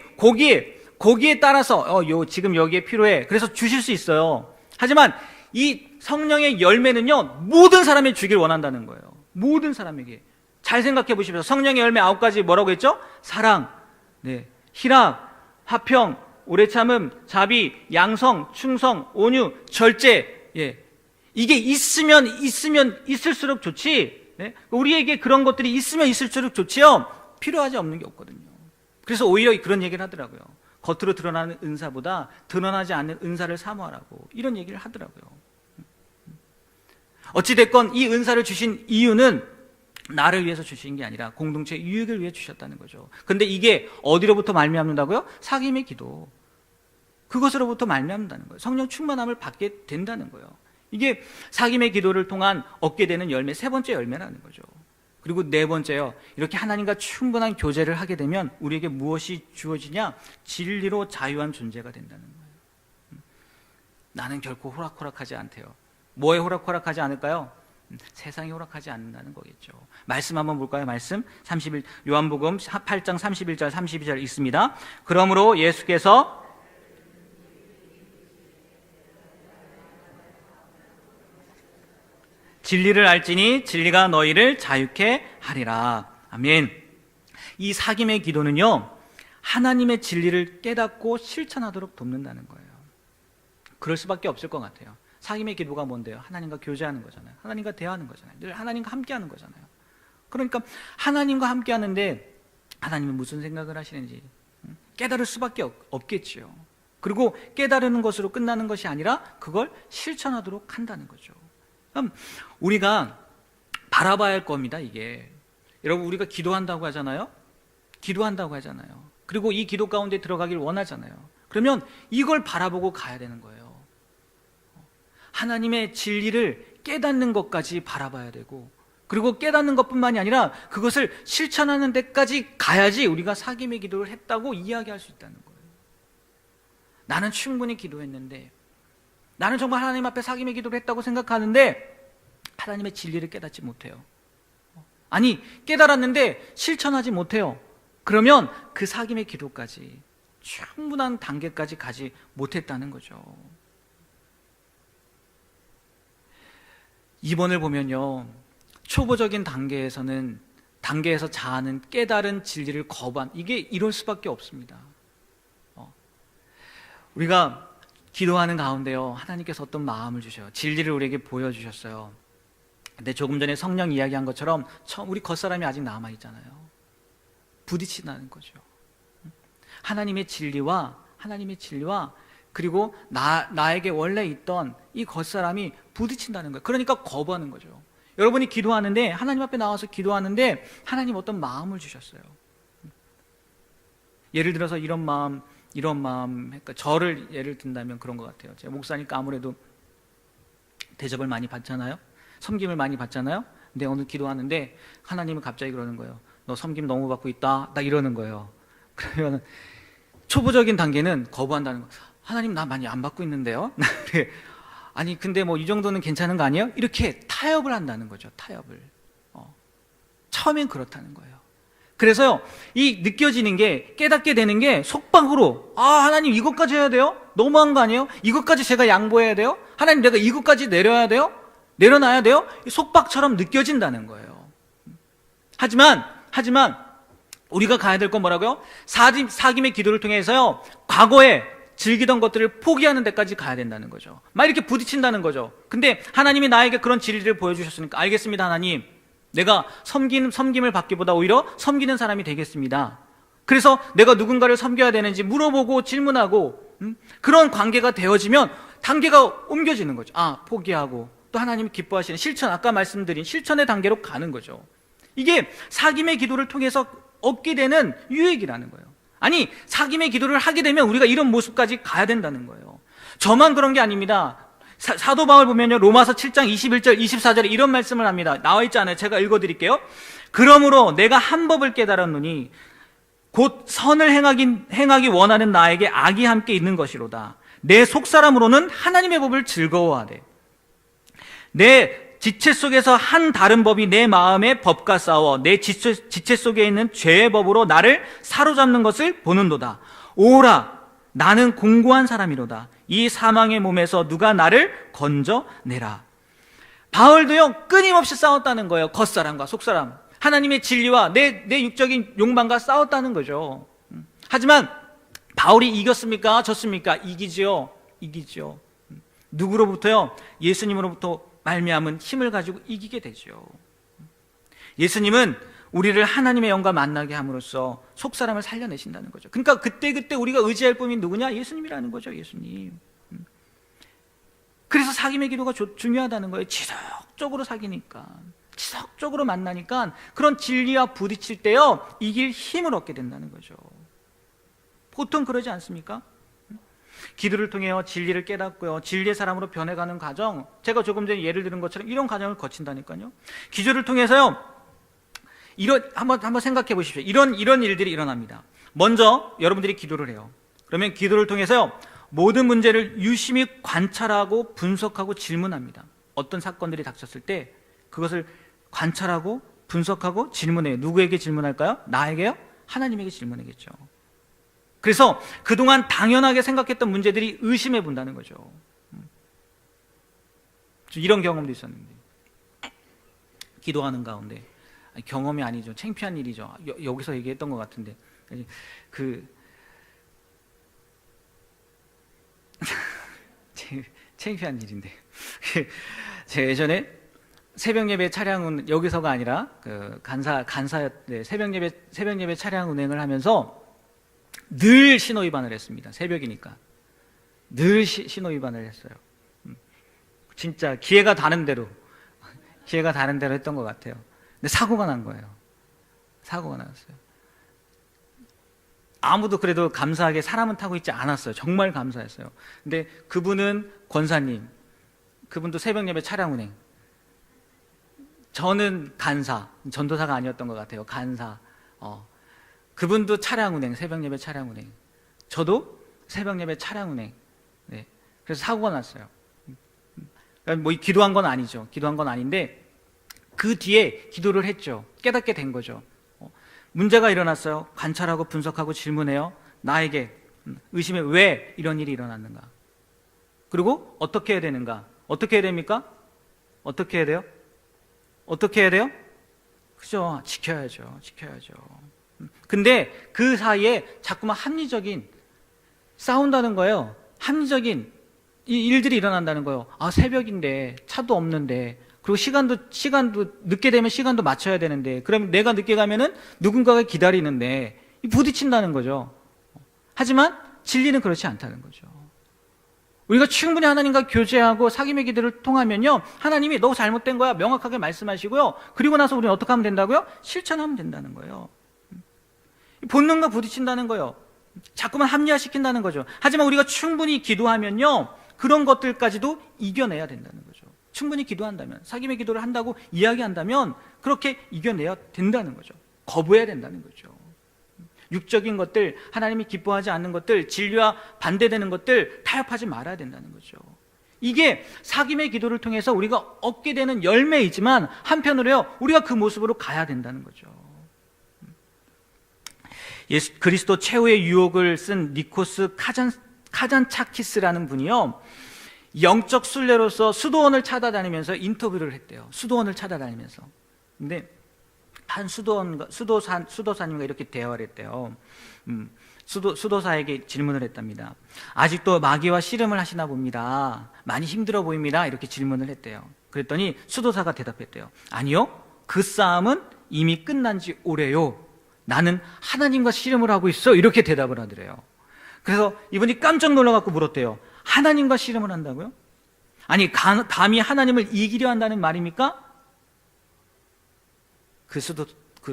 거기에 따라서 지금 여기에 필요해, 그래서 주실 수 있어요. 하지만 이 성령의 열매는요, 모든 사람이 주길 원한다는 거예요. 모든 사람에게. 잘 생각해 보십시오. 성령의 열매 9가지 뭐라고 했죠? 사랑, 희락, 화평, 오래 참음, 자비, 양성, 충성, 온유, 절제. 이게 있을수록 좋지. 우리에게 그런 것들이 있으면 있을수록 좋지요. 필요하지 없는 게 없거든요. 그래서 오히려 그런 얘기를 하더라고요. 겉으로 드러나는 은사보다 드러나지 않는 은사를 사모하라고, 이런 얘기를 하더라고요. 어찌됐건 이 은사를 주신 이유는 나를 위해서 주신 게 아니라 공동체 유익을 위해 주셨다는 거죠. 근데 이게 어디로부터 말미암는다고요? 사귐의 기도, 그것으로부터 말미암는다는 거예요. 성령 충만함을 받게 된다는 거예요. 이게 사귐의 기도를 통한 얻게 되는 열매, 세 번째 열매라는 거죠. 그리고 네 번째요, 이렇게 하나님과 충분한 교제를 하게 되면 우리에게 무엇이 주어지냐? 진리로 자유한 존재가 된다는 거예요. 나는 결코 호락호락하지 않대요. 뭐에 호락호락하지 않을까요? 세상에 호락하지 않는다는 거겠죠. 말씀 한번 볼까요? 말씀 31, 요한복음 8장 31절 32절 있습니다. 그러므로 예수께서 진리를 알지니 진리가 너희를 자유케 하리라. 아멘. 이 사귐의 기도는요, 하나님의 진리를 깨닫고 실천하도록 돕는다는 거예요. 그럴 수밖에 없을 것 같아요. 사귐의 기도가 뭔데요? 하나님과 교제하는 거잖아요. 하나님과 대화하는 거잖아요. 늘 하나님과 함께하는 거잖아요. 그러니까 하나님과 함께하는데 하나님은 무슨 생각을 하시는지, 깨달을 수밖에 없겠지요. 그리고 깨달는 것으로 끝나는 것이 아니라 그걸 실천하도록 한다는 거죠. 그럼 우리가 바라봐야 할 겁니다. 이게 여러분, 우리가 기도한다고 하잖아요. 기도한다고 하잖아요. 그리고 이 기도 가운데 들어가길 원하잖아요. 그러면 이걸 바라보고 가야 되는 거예요. 하나님의 진리를 깨닫는 것까지 바라봐야 되고, 그리고 깨닫는 것뿐만이 아니라 그것을 실천하는 데까지 가야지 우리가 사귐의 기도를 했다고 이야기할 수 있다는 거예요. 나는 충분히 기도했는데, 나는 정말 하나님 앞에 사귐의 기도를 했다고 생각하는데 하나님의 진리를 깨닫지 못해요. 아니, 깨달았는데 실천하지 못해요. 그러면 그 사귐의 기도까지, 충분한 단계까지 가지 못했다는 거죠. 2번을 보면요, 초보적인 단계에서 자아는 깨달은 진리를 거부한, 이게 이럴 수밖에 없습니다. 우리가 기도하는 가운데요, 하나님께서 어떤 마음을 주셔요. 진리를 우리에게 보여주셨어요. 근데 조금 전에 성령 이야기한 것처럼 우리 겉사람이 아직 남아있잖아요. 부딪힌다는 거죠. 하나님의 진리와 그리고 나에게 원래 있던 이 겉사람이 부딪힌다는 거예요. 그러니까 거부하는 거죠. 여러분이 기도하는데, 하나님 앞에 나와서 기도하는데 하나님 어떤 마음을 주셨어요. 예를 들어서 이런 마음, 그러니까 저를 예를 든다면 그런 것 같아요. 제가 목사니까 아무래도 대접을 많이 받잖아요. 섬김을 많이 받잖아요. 근데 오늘 기도하는데 하나님은 갑자기 그러는 거예요. 너 섬김 너무 받고 있다. 나 이러는 거예요. 그러면 초보적인 단계는 거부한다는 거예요. 하나님, 나 많이 안 받고 있는데요. 아니 근데 뭐 이 정도는 괜찮은 거 아니에요? 이렇게 타협을 한다는 거죠. 타협을. 처음엔 그렇다는 거예요. 그래서요, 이 느껴지는 게, 깨닫게 되는 게 속박으로, 하나님 이것까지 해야 돼요? 너무한 거 아니에요? 이것까지 제가 양보해야 돼요? 하나님, 내가 이것까지 내려야 돼요? 내려놔야 돼요? 속박처럼 느껴진다는 거예요. 하지만 우리가 가야 될 건 뭐라고요? 사귐의 기도를 통해서요, 과거에 즐기던 것들을 포기하는 데까지 가야 된다는 거죠. 막 이렇게 부딪힌다는 거죠. 근데 하나님이 나에게 그런 진리를 보여주셨으니까, 알겠습니다, 하나님. 내가 섬김을 받기보다 오히려 섬기는 사람이 되겠습니다. 그래서 내가 누군가를 섬겨야 되는지 물어보고 질문하고, 그런 관계가 되어지면 단계가 옮겨지는 거죠. 포기하고 또 하나님이 기뻐하시는 실천, 아까 말씀드린 실천의 단계로 가는 거죠. 이게 사귐의 기도를 통해서 얻게 되는 유익이라는 거예요. 아니, 사귐의 기도를 하게 되면 우리가 이런 모습까지 가야 된다는 거예요. 저만 그런 게 아닙니다. 사도 바울 보면요, 로마서 7장 21절 24절에 이런 말씀을 합니다. 나와 있지 않아요? 제가 읽어드릴게요. 그러므로 내가 한 법을 깨달았노니 곧 선을 행하기 원하는 나에게 악이 함께 있는 것이로다. 내 속사람으로는 하나님의 법을 즐거워하되 내 지체 속에서 한 다른 법이 내 마음의 법과 싸워 내 지체 속에 있는 죄의 법으로 나를 사로잡는 것을 보는도다. 오라, 나는 공고한 사람이로다. 이 사망의 몸에서 누가 나를 건져내라. 바울도요, 끊임없이 싸웠다는 거예요. 겉사람과 속사람, 하나님의 진리와 내 육적인 욕망과 싸웠다는 거죠. 하지만 바울이 이겼습니까? 졌습니까? 이기죠. 누구로부터요? 예수님으로부터 말미암은 힘을 가지고 이기게 되죠. 예수님은 우리를 하나님의 영과 만나게 함으로써 속사람을 살려내신다는 거죠. 그러니까 그때 우리가 의지할 분이 누구냐? 예수님이라는 거죠. 예수님. 그래서 사귐의 기도가 중요하다는 거예요. 지속적으로 사귀니까, 지속적으로 만나니까 그런 진리와 부딪힐 때요, 이길 힘을 얻게 된다는 거죠. 보통 그러지 않습니까? 기도를 통해요, 진리를 깨닫고요, 진리의 사람으로 변해가는 과정, 제가 조금 전에 예를 들은 것처럼 이런 과정을 거친다니까요. 기도를 통해서요, 한번 생각해 보십시오. 이런 일들이 일어납니다. 먼저 여러분들이 기도를 해요. 그러면 기도를 통해서요, 모든 문제를 유심히 관찰하고 분석하고 질문합니다. 어떤 사건들이 닥쳤을 때 그것을 관찰하고 분석하고 질문해요. 누구에게 질문할까요? 나에게요? 하나님에게 질문하겠죠. 그래서 그동안 당연하게 생각했던 문제들이 의심해 본다는 거죠. 이런 경험도 있었는데, 기도하는 가운데, 경험이 아니죠, 창피한 일이죠. 여기서 얘기했던 것 같은데, 창피한 일인데, 제가 예전에 새벽 예배 차량 여기서가 아니라 간사 새벽 예배 차량 운행을 하면서 늘 신호위반을 했습니다. 새벽이니까 늘 신호위반을 했어요. 진짜 기회가 다른 대로 했던 것 같아요. 근데 사고가 난 거예요. 사고가 났어요. 아무도 그래도 감사하게 사람은 타고 있지 않았어요. 정말 감사했어요. 근데 그분은 권사님, 그분도 새벽 예배 차량 운행, 저는 간사, 전도사가 아니었던 것 같아요. 간사. 그분도 차량 운행, 새벽 예배 차량 운행, 저도 새벽 예배 차량 운행. 네. 그래서 사고가 났어요. 그러니까 뭐 기도한 건 아니죠. 기도한 건 아닌데 그 뒤에 기도를 했죠. 깨닫게 된 거죠. 문제가 일어났어요. 관찰하고 분석하고 질문해요. 나에게 의심해, 왜 이런 일이 일어났는가? 그리고 어떻게 해야 되는가? 어떻게 해야 됩니까? 어떻게 해야 돼요? 어떻게 해야 돼요? 그죠? 지켜야죠. 근데 그 사이에 자꾸만 합리적인 싸운다는 거예요. 합리적인 이 일들이 일어난다는 거예요. 아, 새벽인데 차도 없는데, 그리고 시간도 늦게 되면 시간도 맞춰야 되는데, 그럼 내가 늦게 가면은 누군가가 기다리는데 부딪힌다는 거죠. 하지만 진리는 그렇지 않다는 거죠. 우리가 충분히 하나님과 교제하고 사귐의 기도를 통하면요, 하나님이 너 잘못된 거야 명확하게 말씀하시고요, 그리고 나서 우리는 어떻게 하면 된다고요? 실천하면 된다는 거예요. 본능과 부딪힌다는 거예요. 자꾸만 합리화시킨다는 거죠. 하지만 우리가 충분히 기도하면요, 그런 것들까지도 이겨내야 된다는 거죠. 충분히 기도한다면, 사귐의 기도를 한다고 이야기한다면 그렇게 이겨내야 된다는 거죠. 거부해야 된다는 거죠. 육적인 것들, 하나님이 기뻐하지 않는 것들, 진리와 반대되는 것들 타협하지 말아야 된다는 거죠. 이게 사귐의 기도를 통해서 우리가 얻게 되는 열매이지만 한편으로요, 우리가 그 모습으로 가야 된다는 거죠. 그리스도 최후의 유혹을 쓴 니코스 카잔차키스라는 분이요, 영적 순례로서 수도원을 찾아다니면서 인터뷰를 했대요. 수도원을 찾아다니면서. 근데 한 수도사님과 이렇게 대화를 했대요. 수도사에게 질문을 했답니다. 아직도 마귀와 씨름을 하시나 봅니다. 많이 힘들어 보입니다. 이렇게 질문을 했대요. 그랬더니 수도사가 대답했대요. 아니요, 그 싸움은 이미 끝난 지 오래요. 나는 하나님과 씨름을 하고 있어. 이렇게 대답을 하더래요. 그래서 이분이 깜짝 놀라갖고 물었대요. 하나님과 씨름을 한다고요? 아니, 감히 하나님을 이기려 한다는 말입니까? 그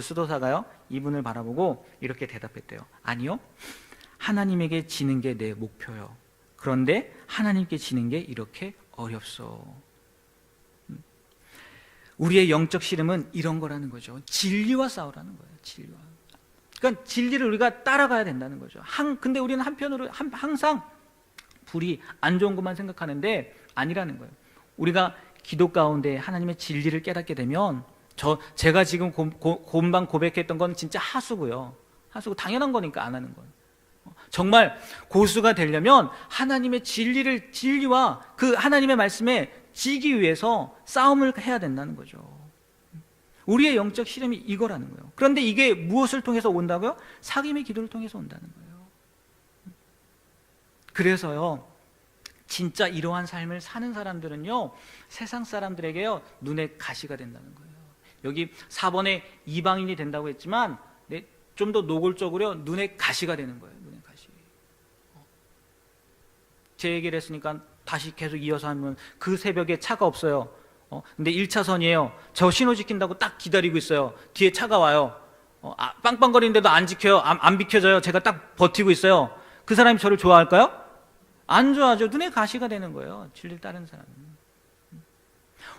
수도사가요, 이분을 바라보고 이렇게 대답했대요. 아니요, 하나님에게 지는 게 내 목표요. 그런데 하나님께 지는 게 이렇게 어렵소. 우리의 영적 씨름은 이런 거라는 거죠. 진리와 싸우라는 거예요. 진리와. 그러니까 진리를 우리가 따라가야 된다는 거죠. 근데 우리는 한편으로 항상 불이 안 좋은 것만 생각하는데 아니라는 거예요. 우리가 기도 가운데 하나님의 진리를 깨닫게 되면, 제가 지금 곰방 고백했던 건 진짜 하수고요. 하수고 당연한 거니까 안 하는 거예요. 정말 고수가 되려면 하나님의 진리와 그 하나님의 말씀에 지기 위해서 싸움을 해야 된다는 거죠. 우리의 영적 씨름이 이거라는 거예요. 그런데 이게 무엇을 통해서 온다고요? 사귐의 기도를 통해서 온다는 거예요. 그래서요, 진짜 이러한 삶을 사는 사람들은요, 세상 사람들에게요, 눈에 가시가 된다는 거예요. 여기 4번에 이방인이 된다고 했지만 좀 더 노골적으로 눈에 가시가 되는 거예요. 눈에 가시. 제 얘기를 했으니까 다시 계속 이어서 하면, 그 새벽에 차가 없어요. 근데 1차선이에요. 저 신호 지킨다고 딱 기다리고 있어요. 뒤에 차가 와요. 빵빵거리는데도 안 지켜요. 안 비켜져요. 제가 딱 버티고 있어요. 그 사람이 저를 좋아할까요? 안 좋아하죠. 눈에 가시가 되는 거예요. 진리를 따르는 사람은.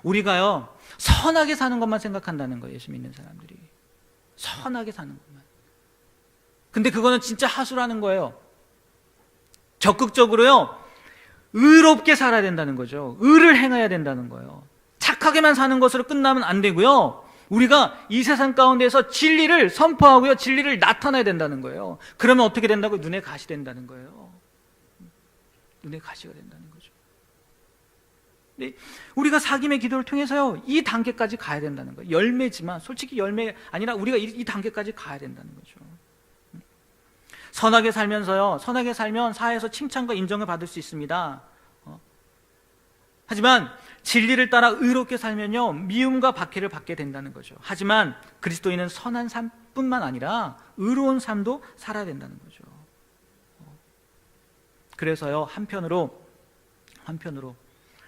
우리가요, 선하게 사는 것만 생각한다는 거예요. 예수 믿는 사람들이. 선하게 사는 것만. 근데 그거는 진짜 하수라는 거예요. 적극적으로요, 의롭게 살아야 된다는 거죠. 의를 행해야 된다는 거예요. 착하게만 사는 것으로 끝나면 안 되고요, 우리가 이 세상 가운데서 진리를 선포하고요, 진리를 나타내야 된다는 거예요. 그러면 어떻게 된다고요? 눈에 가시 된다는 거예요. 눈에 가시가 된다는 거죠. 네, 우리가 사귐의 기도를 통해서요, 이 단계까지 가야 된다는 거예요. 열매지만 솔직히 열매 아니라 우리가 이 단계까지 가야 된다는 거죠. 선하게 살면서요, 선하게 살면 사회에서 칭찬과 인정을 받을 수 있습니다. 하지만 진리를 따라 의롭게 살면요, 미움과 박해를 받게 된다는 거죠. 하지만 그리스도인은 선한 삶뿐만 아니라 의로운 삶도 살아야 된다는 거죠. 그래서요, 한편으로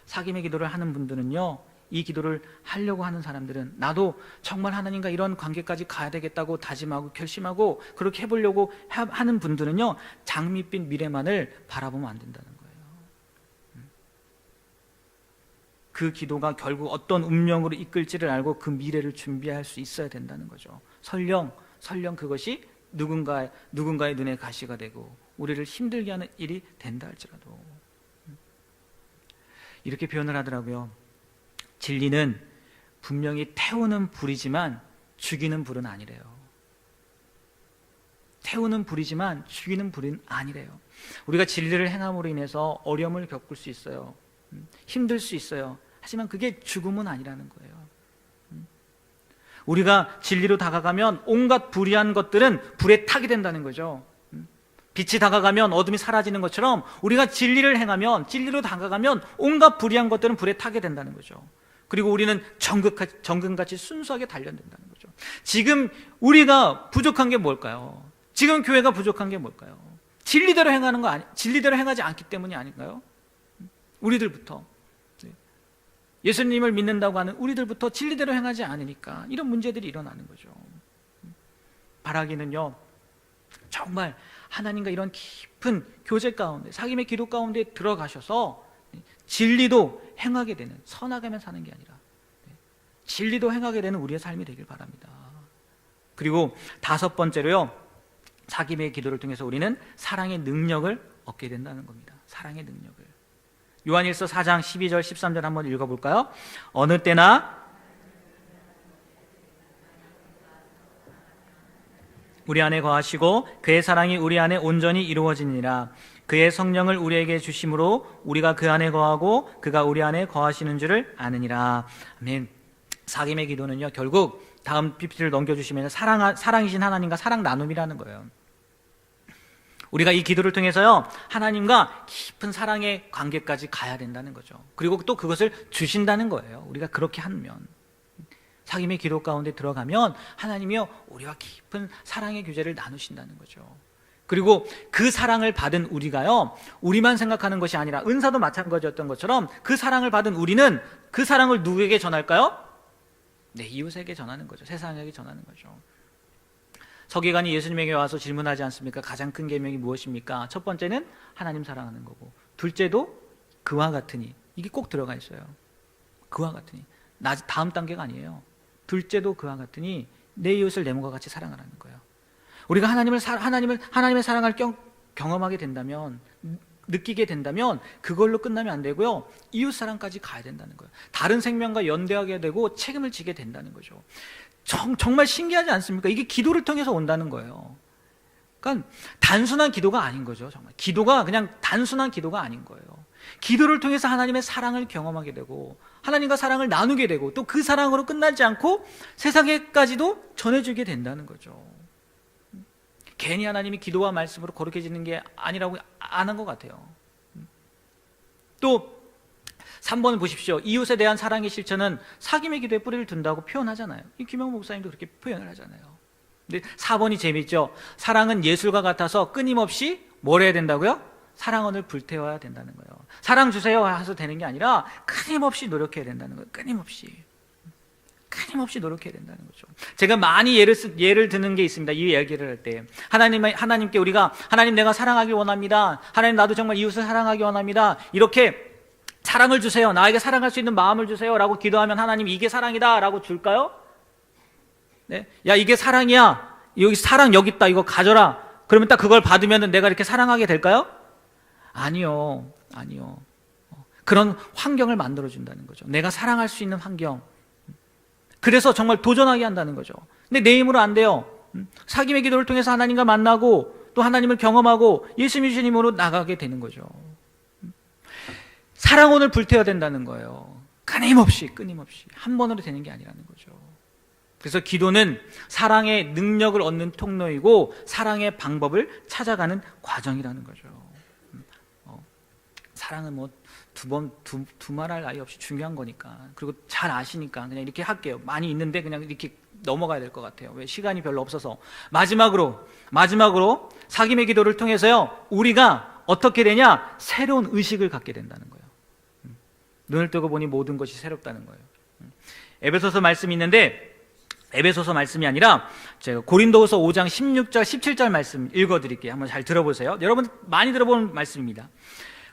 사귐의 기도를 하는 분들은요, 이 기도를 하려고 하는 사람들은 나도 정말 하나님과 이런 관계까지 가야 되겠다고 다짐하고 결심하고 그렇게 해보려고 하는 분들은요, 장밋빛 미래만을 바라보면 안 된다는 거예요. 그 기도가 결국 어떤 운명으로 이끌지를 알고 그 미래를 준비할 수 있어야 된다는 거죠. 설령 그것이 누군가의 눈에 가시가 되고 우리를 힘들게 하는 일이 된다 할지라도. 이렇게 표현을 하더라고요. 진리는 분명히 태우는 불이지만 죽이는 불은 아니래요. 태우는 불이지만 죽이는 불은 아니래요. 우리가 진리를 행함으로 인해서 어려움을 겪을 수 있어요. 힘들 수 있어요. 하지만 그게 죽음은 아니라는 거예요. 우리가 진리로 다가가면 온갖 불의한 것들은 불에 타게 된다는 거죠. 빛이 다가가면 어둠이 사라지는 것처럼 우리가 진리를 행하면, 진리로 다가가면 온갖 불의한 것들은 불에 타게 된다는 거죠. 그리고 우리는 정금같이 순수하게 단련된다는 거죠. 지금 우리가 부족한 게 뭘까요? 지금 교회가 부족한 게 뭘까요? 진리대로 행하지 않기 때문이 아닌가요? 우리들부터, 예수님을 믿는다고 하는 우리들부터 진리대로 행하지 않으니까 이런 문제들이 일어나는 거죠. 바라기는요, 정말 하나님과 이런 깊은 교제 가운데, 사귐의 기도 가운데 들어가셔서 진리도 행하게 되는, 선하게만 사는 게 아니라 진리도 행하게 되는 우리의 삶이 되길 바랍니다. 그리고 5번째로요, 사귐의 기도를 통해서 우리는 사랑의 능력을 얻게 된다는 겁니다. 사랑의 능력을. 요한일서 4장 12절 13절 한번 읽어볼까요? 어느 때나 우리 안에 거하시고 그의 사랑이 우리 안에 온전히 이루어지니라. 그의 성령을 우리에게 주심으로 우리가 그 안에 거하고 그가 우리 안에 거하시는 줄을 아느니라. 아멘. 사귐의 기도는요, 결국 다음 PPT를 넘겨주시면 사랑이신 하나님과 사랑 나눔이라는 거예요. 우리가 이 기도를 통해서요, 하나님과 깊은 사랑의 관계까지 가야 된다는 거죠. 그리고 또 그것을 주신다는 거예요. 우리가 그렇게 하면, 사귐의 기도 가운데 들어가면 하나님이요, 우리와 깊은 사랑의 교제를 나누신다는 거죠. 그리고 그 사랑을 받은 우리가요, 우리만 생각하는 것이 아니라 은사도 마찬가지였던 것처럼 그 사랑을 받은 우리는 그 사랑을 누구에게 전할까요? 네, 이웃에게 전하는 거죠. 세상에게 전하는 거죠. 서기관이 예수님에게 와서 질문하지 않습니까? 가장 큰 계명이 무엇입니까? 첫 번째는 하나님 사랑하는 거고, 둘째도 그와 같으니. 이게 꼭 들어가 있어요. 그와 같으니. 다음 단계가 아니에요. 둘째도 그와 같으니 내 이웃을 내 몸과 같이 사랑하라는 거예요. 우리가 하나님의 사랑을 경험하게 된다면, 느끼게 된다면 그걸로 끝나면 안 되고요, 이웃 사랑까지 가야 된다는 거예요. 다른 생명과 연대하게 되고 책임을 지게 된다는 거죠. 정말 신기하지 않습니까? 이게 기도를 통해서 온다는 거예요. 그러니까 단순한 기도가 아닌 거죠. 정말 기도가 그냥 단순한 기도가 아닌 거예요. 기도를 통해서 하나님의 사랑을 경험하게 되고 하나님과 사랑을 나누게 되고 또 그 사랑으로 끝나지 않고 세상에까지도 전해주게 된다는 거죠. 괜히 하나님이 기도와 말씀으로 거룩해지는 게 아니라고 안 한 것 같아요. 또 3번 보십시오. 이웃에 대한 사랑의 실천은 사귐의 기도에 뿌리를 둔다고 표현하잖아요. 이 김영 목사님도 그렇게 표현을 하잖아요. 근데 4번이 재밌죠. 사랑은 예술과 같아서 끊임없이 뭘 해야 된다고요? 사랑원을 불태워야 된다는 거예요. 사랑 주세요 해서 되는 게 아니라 끊임없이 노력해야 된다는 거예요. 끊임없이 노력해야 된다는 거죠. 제가 많이 예를 드는 게 있습니다. 이 얘기를 할 때 하나님께 우리가 하나님 내가 사랑하기 원합니다. 하나님 나도 정말 이웃을 사랑하기 원합니다. 이렇게 사랑을 주세요. 나에게 사랑할 수 있는 마음을 주세요. 라고 기도하면 하나님 이게 사랑이다 라고 줄까요? 네? 야, 이게 사랑이야. 여기 사랑 여기 있다. 이거 가져라. 그러면 딱 그걸 받으면 내가 이렇게 사랑하게 될까요? 아니요. 그런 환경을 만들어준다는 거죠. 내가 사랑할 수 있는 환경. 그래서 정말 도전하게 한다는 거죠. 근데 내 힘으로 안 돼요. 사귐의 기도를 통해서 하나님과 만나고 또 하나님을 경험하고 예수님 주님으로 나가게 되는 거죠. 사랑원을 불태워야 된다는 거예요. 끊임없이 한 번으로 되는 게 아니라는 거죠. 그래서 기도는 사랑의 능력을 얻는 통로이고 사랑의 방법을 찾아가는 과정이라는 거죠. 사랑은 뭐 두말할 나위 없이 중요한 거니까, 그리고 잘 아시니까 그냥 이렇게 할게요. 많이 있는데 그냥 이렇게 넘어가야 될 것 같아요. 왜? 시간이 별로 없어서. 마지막으로 사귐의 기도를 통해서요, 우리가 어떻게 되냐? 새로운 의식을 갖게 된다는 거예요. 눈을 뜨고 보니 모든 것이 새롭다는 거예요. 에베소서 말씀이 있는데, 에베소서 말씀이 아니라 제가 고린도후서 5장 16절 17절 말씀 읽어드릴게요. 한번 잘 들어보세요. 여러분 많이 들어본 말씀입니다.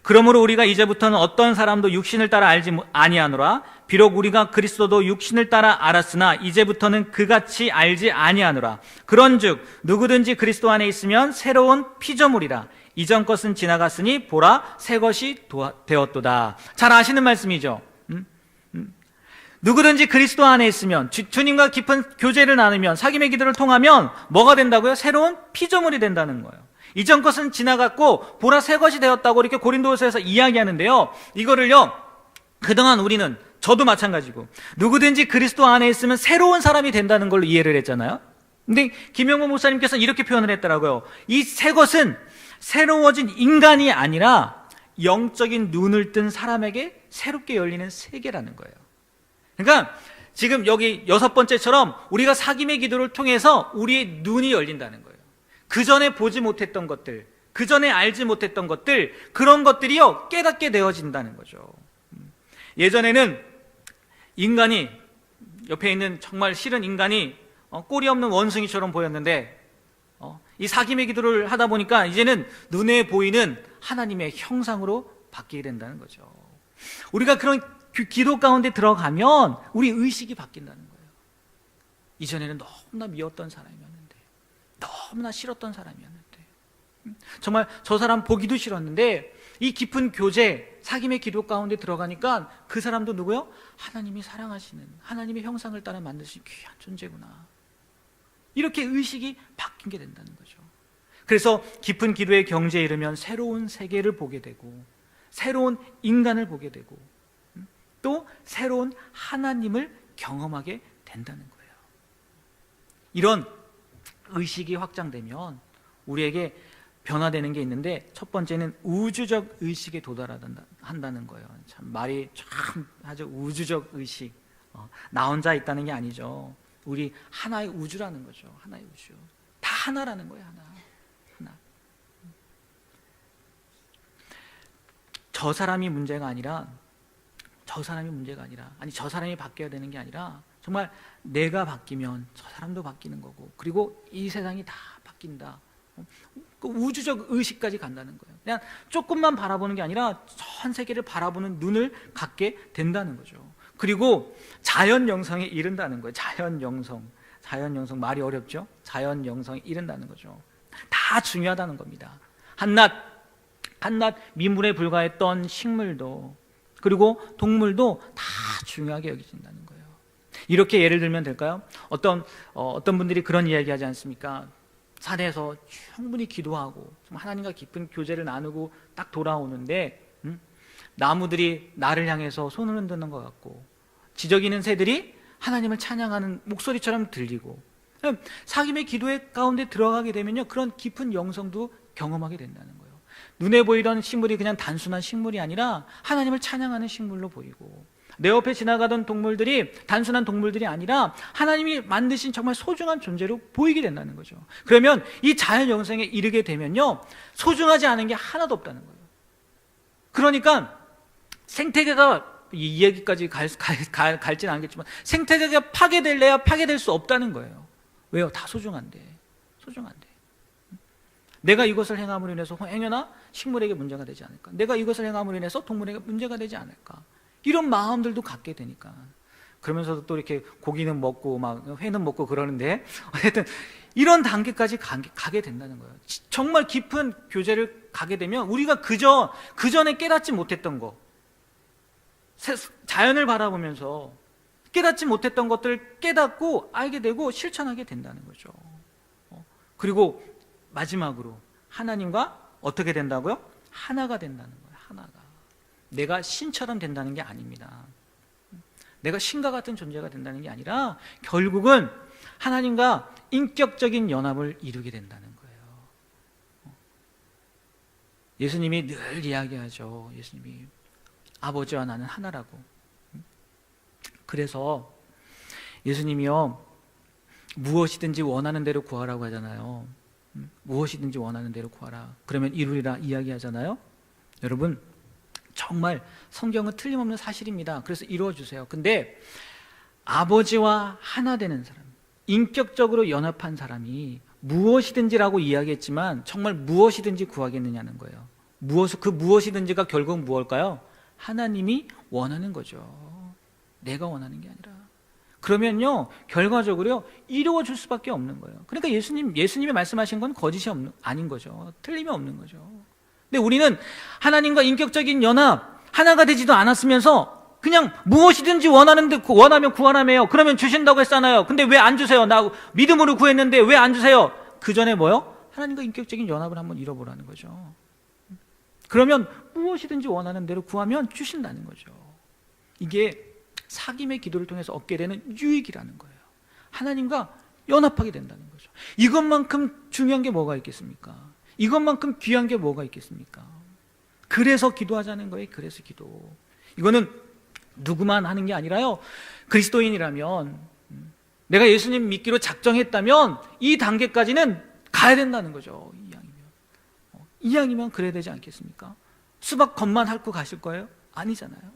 그러므로 우리가 이제부터는 어떤 사람도 육신을 따라 알지 아니하노라. 비록 우리가 그리스도도 육신을 따라 알았으나 이제부터는 그같이 알지 아니하노라. 그런즉 누구든지 그리스도 안에 있으면 새로운 피조물이라. 이전 것은 지나갔으니 보라 새 것이 되었도다. 잘 아시는 말씀이죠. 누구든지 그리스도 안에 있으면, 주님과 깊은 교제를 나누면, 사귐의 기도를 통하면 뭐가 된다고요? 새로운 피조물이 된다는 거예요. 이전 것은 지나갔고 보라 새 것이 되었다고 이렇게 고린도후서에서 이야기하는데요, 이거를요 그동안 우리는, 저도 마찬가지고, 누구든지 그리스도 안에 있으면 새로운 사람이 된다는 걸로 이해를 했잖아요. 근데 김영모 목사님께서는 이렇게 표현을 했더라고요. 이 새 것은 새로워진 인간이 아니라 영적인 눈을 뜬 사람에게 새롭게 열리는 세계라는 거예요. 그러니까 지금 여기 6번째처럼 우리가 사귐의 기도를 통해서 우리의 눈이 열린다는 거예요. 그 전에 보지 못했던 것들, 그 전에 알지 못했던 것들, 그런 것들이요 깨닫게 되어진다는 거죠. 예전에는 인간이, 옆에 있는 정말 싫은 인간이 꼬리 없는 원숭이처럼 보였는데, 이 사귐의 기도를 하다 보니까 이제는 눈에 보이는 하나님의 형상으로 바뀌게 된다는 거죠. 우리가 그런 기도 가운데 들어가면 우리 의식이 바뀐다는 거예요. 이전에는 너무나 미웠던 사람이었는데, 너무나 싫었던 사람이었는데, 정말 저 사람 보기도 싫었는데, 이 깊은 교제, 사귐의 기도 가운데 들어가니까 그 사람도 누구요? 하나님이 사랑하시는, 하나님의 형상을 따라 만드신 귀한 존재구나. 이렇게 의식이 바뀌게 된다는 거죠. 그래서 깊은 기도의 경지에 이르면 새로운 세계를 보게 되고, 새로운 인간을 보게 되고, 또 새로운 하나님을 경험하게 된다는 거예요. 이런 의식이 확장되면 우리에게 변화되는 게 있는데, 첫 번째는 우주적 의식에 도달한다는 거예요. 참 말이 참 아주 우주적 의식. 나 혼자 있다는 게 아니죠. 우리 하나의 우주라는 거죠. 하나의 우주. 다 하나라는 거예요. 하나. 저 사람이 문제가 아니라, 아니 저 사람이 바뀌어야 되는 게 아니라, 정말 내가 바뀌면 저 사람도 바뀌는 거고, 그리고 이 세상이 다 바뀐다. 그 우주적 의식까지 간다는 거예요. 그냥 조금만 바라보는 게 아니라 전 세계를 바라보는 눈을 갖게 된다는 거죠. 그리고 자연 영성에 이른다는 거예요. 자연 영성 말이 어렵죠? 자연 영성에 이른다는 거죠. 다 중요하다는 겁니다. 한낱 민물에 불과했던 식물도, 그리고 동물도 다 중요하게 여겨진다는 거예요. 이렇게 예를 들면 될까요? 어떤 분들이 그런 이야기 하지 않습니까? 산에서 충분히 기도하고 하나님과 깊은 교제를 나누고 딱 돌아오는데, 나무들이 나를 향해서 손을 흔드는 것 같고, 지저귀는 새들이 하나님을 찬양하는 목소리처럼 들리고, 사귐의 기도의 가운데 들어가게 되면요, 그런 깊은 영성도 경험하게 된다는 거예요. 눈에 보이던 식물이 그냥 단순한 식물이 아니라 하나님을 찬양하는 식물로 보이고, 내 옆에 지나가던 동물들이 단순한 동물들이 아니라 하나님이 만드신 정말 소중한 존재로 보이게 된다는 거죠. 그러면 이 자연 영성에 이르게 되면요, 소중하지 않은 게 하나도 없다는 거예요. 그러니까 생태계가, 이 얘기까지 갈지는 않겠지만, 생태계가 파괴될래야 파괴될 수 없다는 거예요. 왜요? 다 소중한데. 내가 이것을 행함으로 인해서 행여나 식물에게 문제가 되지 않을까? 내가 이것을 행함으로 인해서 동물에게 문제가 되지 않을까? 이런 마음들도 갖게 되니까. 그러면서도 또 이렇게 고기는 먹고 막 회는 먹고 그러는데, 어쨌든 이런 단계까지 가게 된다는 거예요. 정말 깊은 교제를 가게 되면 우리가 그 전에 깨닫지 못했던 거, 자연을 바라보면서 깨닫지 못했던 것들을 깨닫고 알게 되고 실천하게 된다는 거죠. 그리고 마지막으로 하나님과 어떻게 된다고요? 하나가 된다는 거예요. 하나가. 내가 신처럼 된다는 게 아닙니다. 내가 신과 같은 존재가 된다는 게 아니라 결국은 하나님과 인격적인 연합을 이루게 된다는 거예요. 예수님이 늘 이야기하죠. 예수님이 아버지와 나는 하나라고. 그래서 예수님이요, 무엇이든지 원하는 대로 구하라고 하잖아요. 무엇이든지 원하는 대로 구하라. 그러면 이루리라 이야기하잖아요. 여러분, 정말 성경은 틀림없는 사실입니다. 그래서 이루어주세요. 근데 아버지와 하나 되는 사람, 인격적으로 연합한 사람이 무엇이든지라고 이야기했지만 정말 무엇이든지 구하겠느냐는 거예요. 그 무엇이든지가 결국 무엇일까요? 하나님이 원하는 거죠. 내가 원하는 게 아니라. 그러면요, 결과적으로 이루어질 수밖에 없는 거예요. 그러니까 예수님이 말씀하신 건 거짓이 아닌 거죠. 틀림이 없는 거죠. 근데 우리는 하나님과 인격적인 연합, 하나가 되지도 않았으면서 그냥 무엇이든지 원하면 구하라며요. 그러면 주신다고 했잖아요. 근데 왜 안 주세요? 나 믿음으로 구했는데 왜 안 주세요? 그 전에 뭐요? 하나님과 인격적인 연합을 한번 잃어보라는 거죠. 그러면 무엇이든지 원하는 대로 구하면 주신다는 거죠. 이게 사귐의 기도를 통해서 얻게 되는 유익이라는 거예요. 하나님과 연합하게 된다는 거죠. 이것만큼 중요한 게 뭐가 있겠습니까? 이것만큼 귀한 게 뭐가 있겠습니까? 그래서 기도하자는 거예요. 그래서 기도. 이거는 누구만 하는 게 아니라요, 그리스도인이라면, 내가 예수님 믿기로 작정했다면 이 단계까지는 가야 된다는 거죠. 이왕이면 그래야 되지 않겠습니까? 수박 겉만 핥고 가실 거예요? 아니잖아요.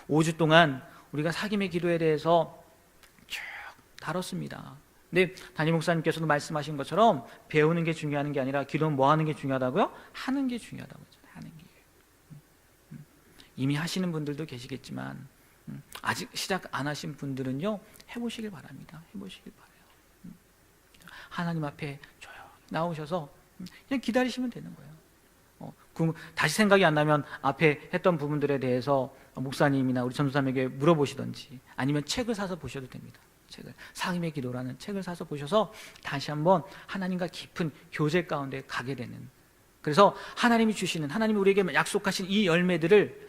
5주 동안 우리가 사귐의 기도에 대해서 쭉 다뤘습니다. 근데 담임 목사님께서도 말씀하신 것처럼 배우는 게 중요한 게 아니라 기도는 뭐 하는 게 중요하다고요? 하는 게 중요하다고 했잖아요. 하는 게. 이미 하시는 분들도 계시겠지만 아직 시작 안 하신 분들은요, 해보시길 바랍니다. 해보시길 바라요. 하나님 앞에 조용히 나오셔서 그냥 기다리시면 되는 거예요. 다시 생각이 안 나면 앞에 했던 부분들에 대해서 목사님이나 우리 전도사님에게 물어보시든지, 아니면 책을 사서 보셔도 됩니다. 사귐의 기도라는 책을 사서 보셔서 다시 한번 하나님과 깊은 교제 가운데 가게 되는, 그래서 하나님이 주시는, 하나님이 우리에게 약속하신 이 열매들을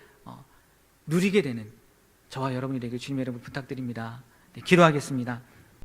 누리게 되는 저와 여러분이 되길 주님의 이름으로 부탁드립니다. 네, 기도하겠습니다.